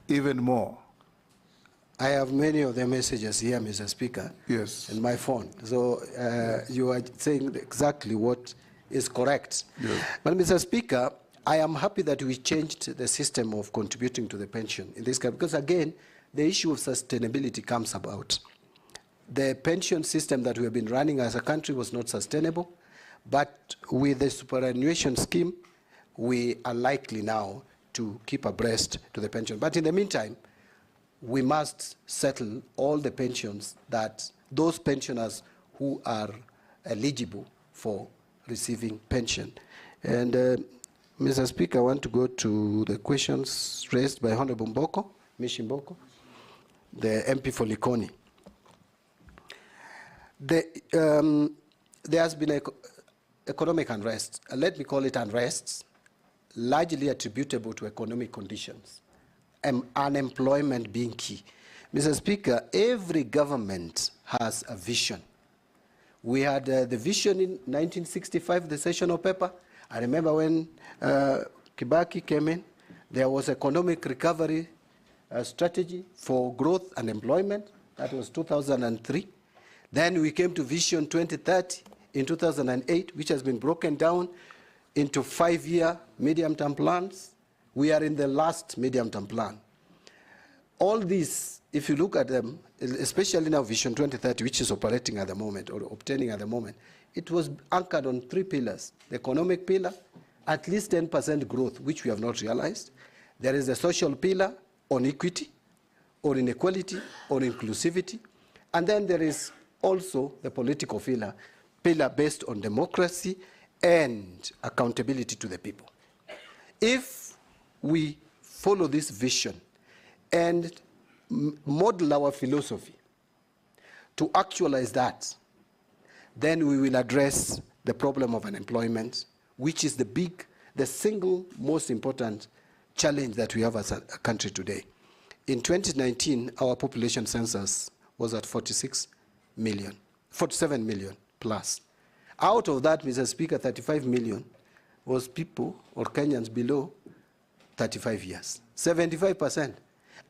even more. I have many of the messages here, Mr. Speaker, yes, in my phone. So you are saying exactly what is correct. Yes. But Mr. Speaker, I am happy that we changed the system of contributing to the pension in this country, because again, the issue of sustainability comes about. The pension system that we have been running as a country was not sustainable, but with the superannuation scheme, we are likely now to keep abreast to the pension. But in the meantime, we must settle all the pensions that those pensioners who are eligible for receiving pension. And Mr. Speaker, I want to go to the questions raised by Honorable Mboko, Mishi Mboko, the MP for Likoni. There has been economic unrest. Let me call it unrest, largely attributable to economic conditions. Unemployment being key. Mr. Speaker, every government has a vision. We had the vision in 1965, the sessional paper. I remember when Kibaki came in, there was economic recovery strategy for growth and employment. That was 2003. Then we came to Vision 2030 in 2008, which has been broken down into 5-year medium-term plans. We are in the last medium-term plan. All these, if you look at them, especially now Vision 2030, which is operating at the moment, or obtaining at the moment, it was anchored on 3 pillars. The economic pillar, at least 10% growth, which we have not realized. There is the social pillar on equity, or inequality, or inclusivity. And then there is also the political pillar based on democracy and accountability to the people. If we follow this vision and model our philosophy to actualize that, then we will address the problem of unemployment, which is the single most important challenge that we have as a country today. In 2019, our population census was at 46 million. 47 million plus. Out of that, Mr. Speaker, 35 million was people or Kenyans below 35 years, 75%.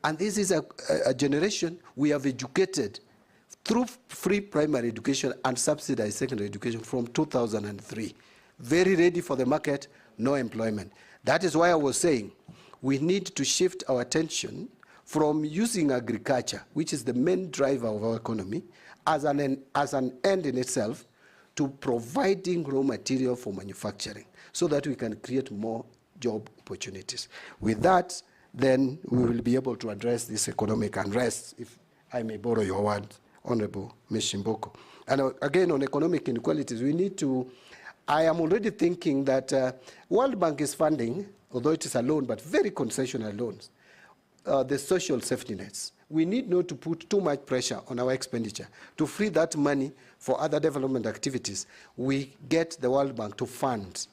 And this is a generation we have educated through free primary education and subsidized secondary education from 2003. Very ready for the market, no employment. That is why I was saying we need to shift our attention from using agriculture, which is the main driver of our economy, as an end in itself, to providing raw material for manufacturing so that we can create more job opportunities. With that, then we will be able to address this economic unrest, if I may borrow your word, Honorable Ms. Shimboko. And again, on economic inequalities, we need to, I am already thinking that World Bank is funding, although it is a loan, but very concessional loans, the social safety nets. We need not to put too much pressure on our expenditure. To free that money for other development activities, we get the World Bank to fund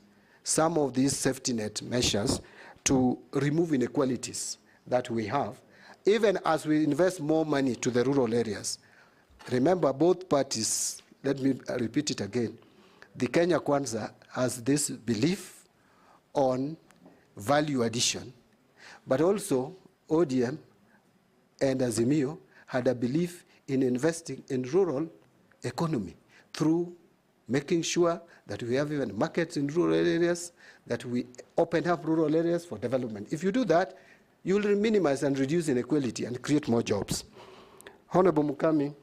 some of these safety net measures to remove inequalities that we have, even as we invest more money to the rural areas. Remember, both parties, let me repeat it again, the Kenya Kwanza has this belief on value addition, but also ODM and Azimio had a belief in investing in rural economy through making sure that we have even markets in rural areas, that we open up rural areas for development. If you do that, you will minimize and reduce inequality and create more jobs. Honorable Mukami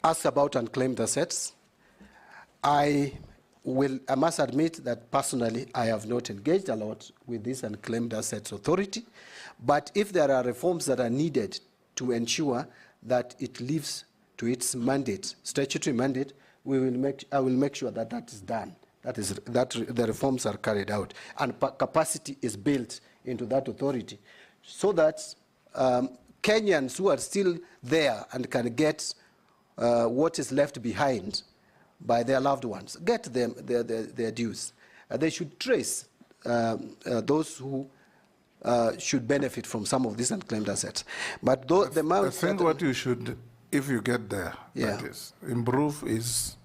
asked about unclaimed assets. I must admit that personally I have not engaged a lot with this Unclaimed Assets Authority, but if there are reforms that are needed to ensure that it lives to its mandate, statutory mandate, I will make sure that that is done, that the reforms are carried out, and capacity is built into that authority, so that Kenyans who are still there and can get what is left behind by their loved ones, get them their dues. They should trace those who should benefit from some of these unclaimed assets. But I think what you should, if you get there, that is, improve is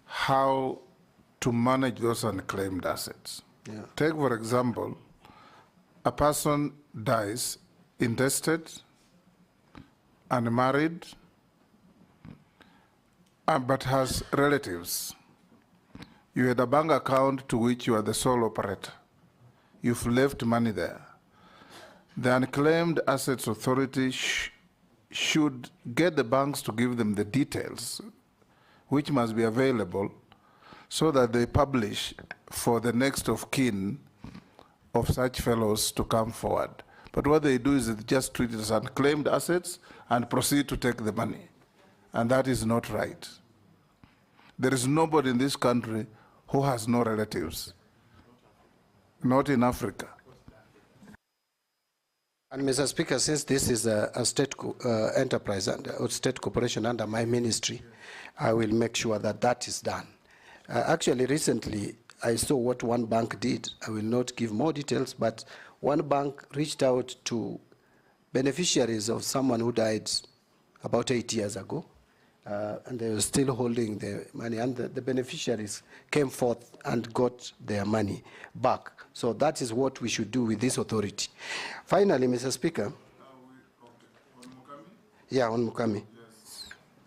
how to manage those unclaimed assets. Yeah. Take, for example, a person dies intestate, unmarried, but has relatives. You had a bank account to which you are the sole operator. You've left money there. The Unclaimed Assets Authority should get the banks to give them the details, which must be available, so that they publish for the next of kin of such fellows to come forward. But what they do is they just treat it as unclaimed assets and proceed to take the money. And that is not right. There is nobody in this country who has no relatives, not in Africa. And Mr. Speaker, since this is a state enterprise or state corporation under my ministry, I will make sure that that is done. Actually, recently, I saw what one bank did. I will not give more details, but one bank reached out to beneficiaries of someone who died about 8 years ago, and they were still holding the money, and the beneficiaries came forth and got their money back. So that is what we should do with this authority. Finally, Mr. Speaker. Yeah, on Mukami.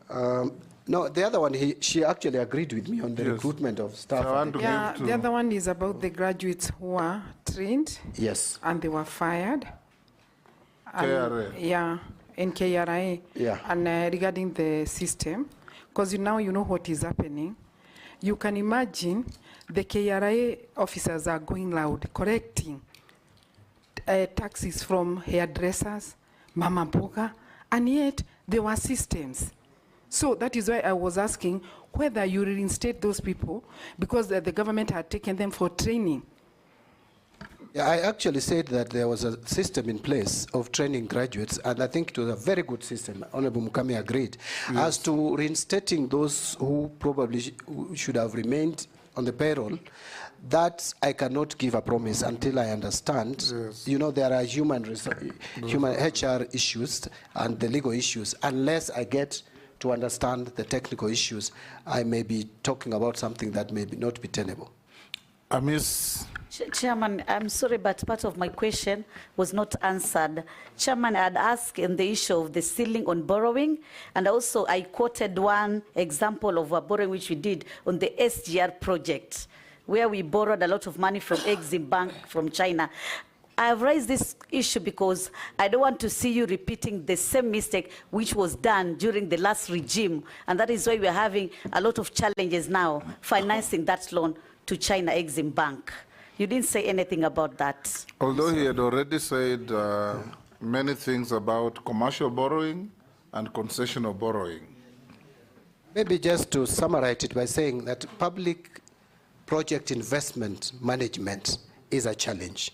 Yes. No, the other one, she actually agreed with me on the recruitment of staff. Yeah, the other one is about the graduates who were trained. Yes. And they were fired. KRA. Yeah, in KRA. Yeah. And regarding the system, because now you know what is happening. You can imagine the KRA officers are going loud, correcting taxes from hairdressers, mama mboga, and yet there were systems. So that is why I was asking whether you reinstate those people, because the government had taken them for training. Yeah, I actually said that there was a system in place of training graduates, and I think it was a very good system. Honorable Mukami agreed. Yes. As to reinstating those who probably should have remained on the payroll, that I cannot give a promise until I understand. Yes. You know, there are human HR issues and the legal issues. Unless I get to understand the technical issues, I may be talking about something that may not be tenable. Miss Chairman, I'm sorry, but part of my question was not answered. Chairman, I had asked in the issue of the ceiling on borrowing, and also I quoted one example of a borrowing which we did on the SGR project, where we borrowed a lot of money from Exim Bank from China. I have raised this issue because I don't want to see you repeating the same mistake which was done during the last regime, and that is why we're having a lot of challenges now financing that loan to China Exim Bank. You didn't say anything about that. Although he had already said many things about commercial borrowing and concessional borrowing. Maybe just to summarize it by saying that public project investment management is a challenge.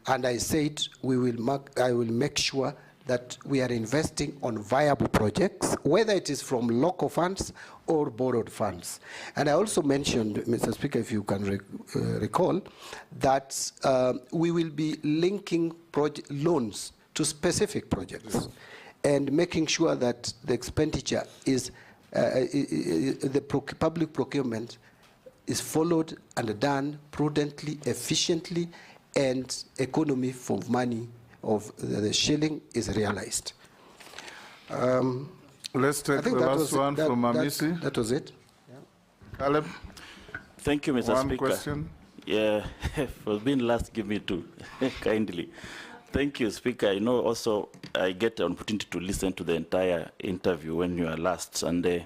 And I said I will make sure that we are investing on viable projects, whether it is from local funds or borrowed funds. And I also mentioned, Mr. Speaker, if you can recall, that we will be linking loans to specific projects and making sure that the expenditure is, public procurement is followed and done prudently, efficiently, and economy for money of the shilling is realized. Let's take the last one from Amisi. That was it. Yeah. Caleb. Thank you, Mr. One Speaker. question. Yeah, for being last, give me two, kindly. Thank you, Speaker. I know also I get an opportunity to listen to the entire interview when you are last, and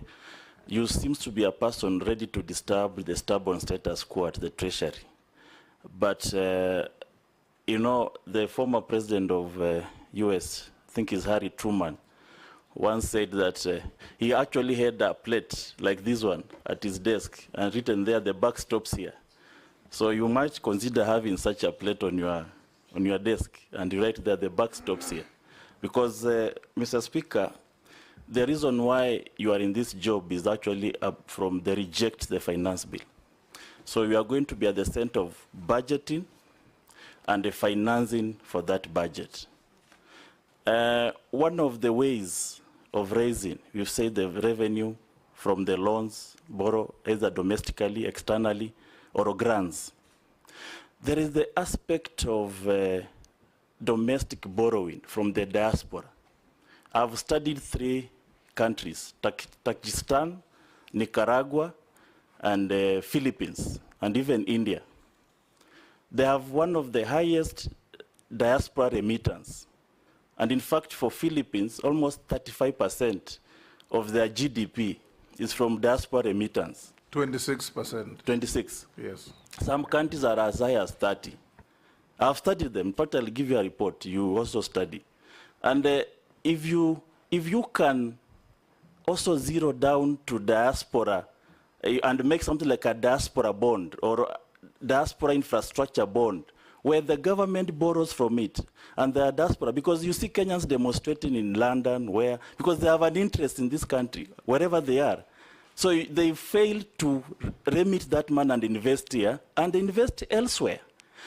you seem to be a person ready to disturb the stubborn status quo at the Treasury. But you know, the former president of US, I think it's Harry Truman, once said that he actually had a plate like this one at his desk and written there, the buck stops here. So you might consider having such a plate on your desk and you write there, the buck stops here. Because, Mr. Speaker, the reason why you are in this job is actually from the reject the finance bill. So you are going to be at the center of budgeting and the financing for that budget. One of the ways of raising, we've said the revenue from the loans, borrow either domestically, externally, or grants. There is the aspect of domestic borrowing from the diaspora. I've studied 3 countries, Tajikistan, Nicaragua, and Philippines, and even India. They have one of the highest diaspora remittance. And in fact, for Philippines, almost 35% of their GDP is from diaspora remittance. 26%. 26. Yes. Some countries are as high as 30. I've studied them. In fact, I'll give you a report. You also study. And if you can also zero down to diaspora and make something like a diaspora bond or diaspora infrastructure bond, where the government borrows from it, and the diaspora, because you see Kenyans demonstrating in London, because they have an interest in this country, wherever they are. So they fail to remit that money and invest here, and invest elsewhere.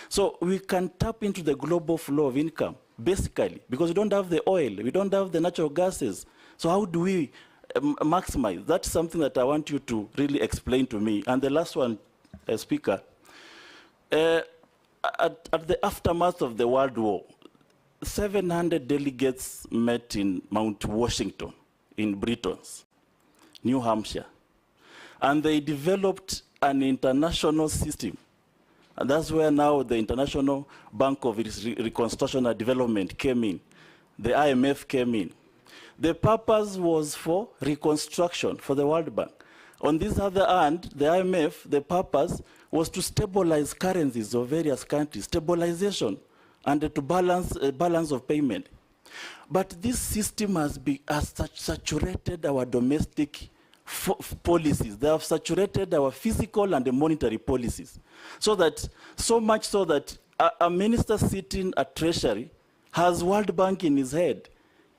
So we can tap into the global flow of income, basically, because we don't have the oil, we don't have the natural gases. So how do we maximize? That's something that I want you to really explain to me. And the last one, Speaker, at the aftermath of the World War, 700 delegates met in Mount Washington in Britain, New Hampshire, and they developed an international system. And that's where now the International Bank of Reconstruction and Development came in. The IMF came in. The purpose was for reconstruction for the World Bank. On this other hand, the IMF, the purpose was to stabilize currencies of various countries, stabilization, and to balance of payment. But this system has saturated our domestic policies. They have saturated our physical and monetary policies. So much so that a minister sitting at Treasury has World Bank in his head.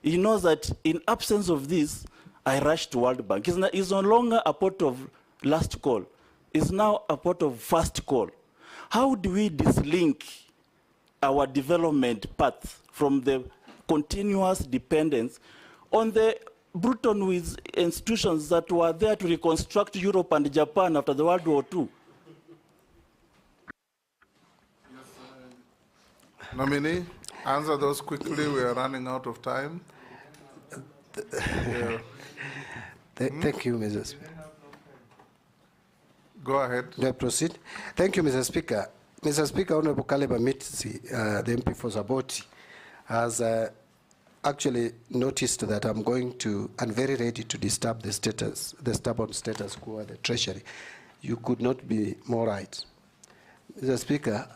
He knows that in absence of this, I rush to World Bank. It's no longer a port of last call. It's now a port of first call. How do we dislink our development path from the continuous dependence on the Bruton with institutions that were there to reconstruct Europe and Japan after the World War II. Nominee, answer those quickly. We are running out of time. Thank you, Mr. Speaker. Go ahead. Do I proceed? Thank you, Mr. Speaker. Mr. Speaker, Honorable Caleb Amitsi, the MP for Saboti, has actually noticed that I'm going to, and very ready to disturb the stubborn status quo at the Treasury. You could not be more right. Mr. Speaker,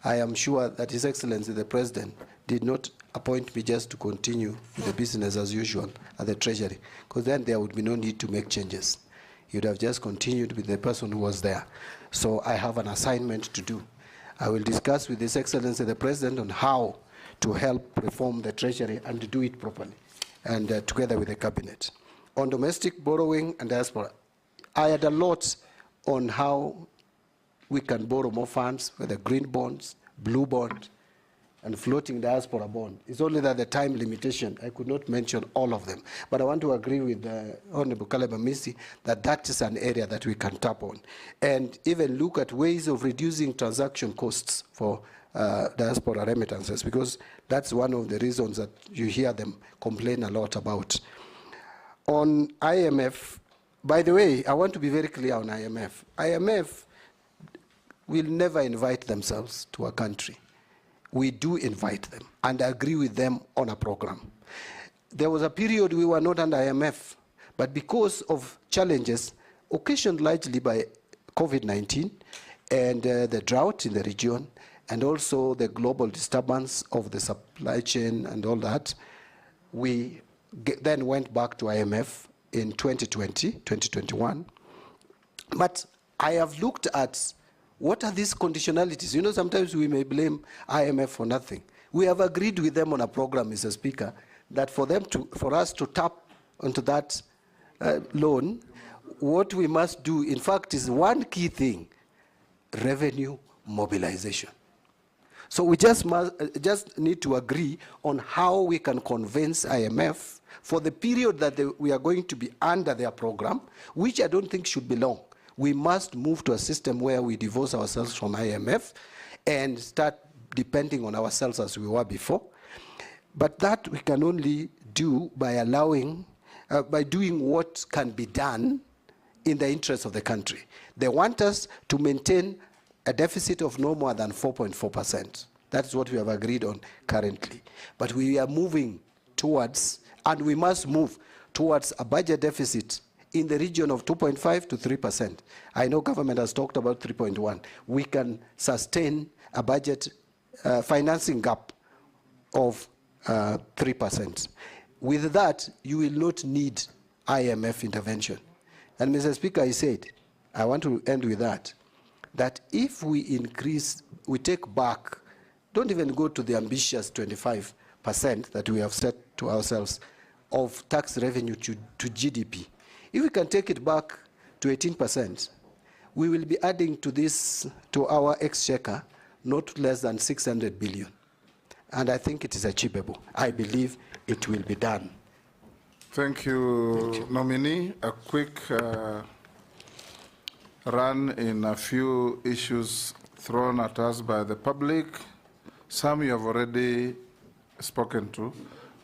I am sure that His Excellency the President did not appoint me just to continue with the business as usual at the Treasury, because then there would be no need to make changes. You'd have just continued with the person who was there. So I have an assignment to do. I will discuss with His Excellency the President on how to help reform the Treasury and to do it properly, and together with the Cabinet. On domestic borrowing and diaspora, I had a lot on how we can borrow more funds, whether green bonds, blue bond, and floating diaspora bond. It's only that the time limitation, I could not mention all of them. But I want to agree with Honorable Caleb Amisi that that is an area that we can tap on. And even look at ways of reducing transaction costs for diaspora remittances, because that's one of the reasons that you hear them complain a lot about. On IMF, by the way, I want to be very clear on IMF. IMF will never invite themselves to a country. We do invite them and agree with them on a program. There was a period we were not under IMF, but because of challenges occasioned largely by COVID-19 and the drought in the region, and also the global disturbance of the supply chain and all that, we then went back to IMF in 2020, 2021. But I have looked at what are these conditionalities? You know, sometimes we may blame IMF for nothing. We have agreed with them on a program, Mr. Speaker, that for us to tap onto that loan, what we must do, in fact, is one key thing: revenue mobilization. So we just need to agree on how we can convince IMF for the period that we are going to be under their program, which I don't think should be long. We must move to a system where we divorce ourselves from IMF and start depending on ourselves as we were before. But that we can only do by allowing, by doing what can be done in the interest of the country. They want us to maintain a deficit of no more than 4.4%. That's what we have agreed on currently. But we are moving towards, and we must move towards a budget deficit in the region of 2.5 to 3%. I know government has talked about 3.1. We can sustain a budget financing gap of 3%. With that, you will not need IMF intervention. And Mr. Speaker, I said, I want to end with that if we increase, we take back, don't even go to the ambitious 25% that we have set to ourselves of tax revenue to GDP. If we can take it back to 18%, we will be adding to this, to our exchequer, not less than 600 billion. And I think it is achievable. I believe it will be done. Thank you, Nominee. A quick run in a few issues thrown at us by the public. Some you have already spoken to.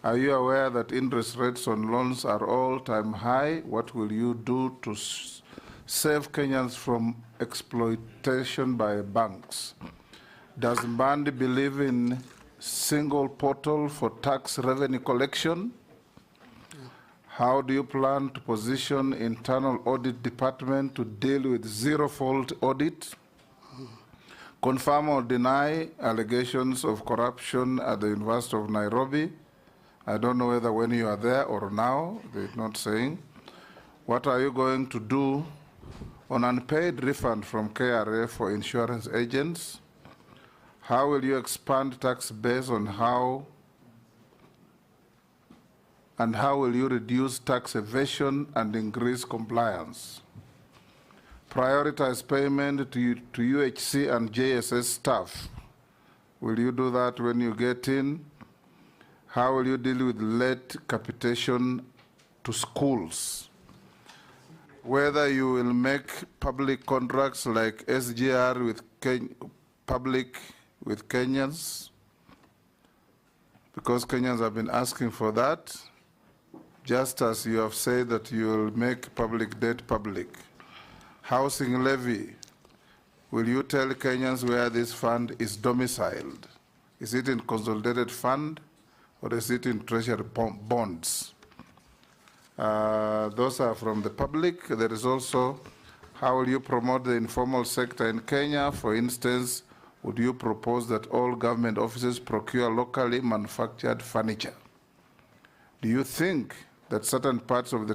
Are you aware that interest rates on loans are all-time high? What will you do to save Kenyans from exploitation by banks? Does Mbadi believe in single portal for tax revenue collection? How do you plan to position internal audit department to deal with zero-fault audit? Confirm or deny allegations of corruption at the University of Nairobi? I don't know whether when you are there or now, they're not saying. What are you going to do on unpaid refund from KRA for insurance agents? How will you expand tax base on how will you reduce tax evasion and increase compliance? Prioritize payment to UHC and JSS staff. Will you do that when you get in? How will you deal with late capitation to schools, whether you will make public contracts like SGR with public with Kenyans, because Kenyans have been asking for that, just as you have said that you will make public debt public. Housing levy, will you tell Kenyans where this fund is domiciled? Is it in consolidated fund or is it in treasury bonds? Those are from the public. There is also, how will you promote the informal sector in Kenya? For instance, would you propose that all government offices procure locally manufactured furniture? Do you think that certain parts of the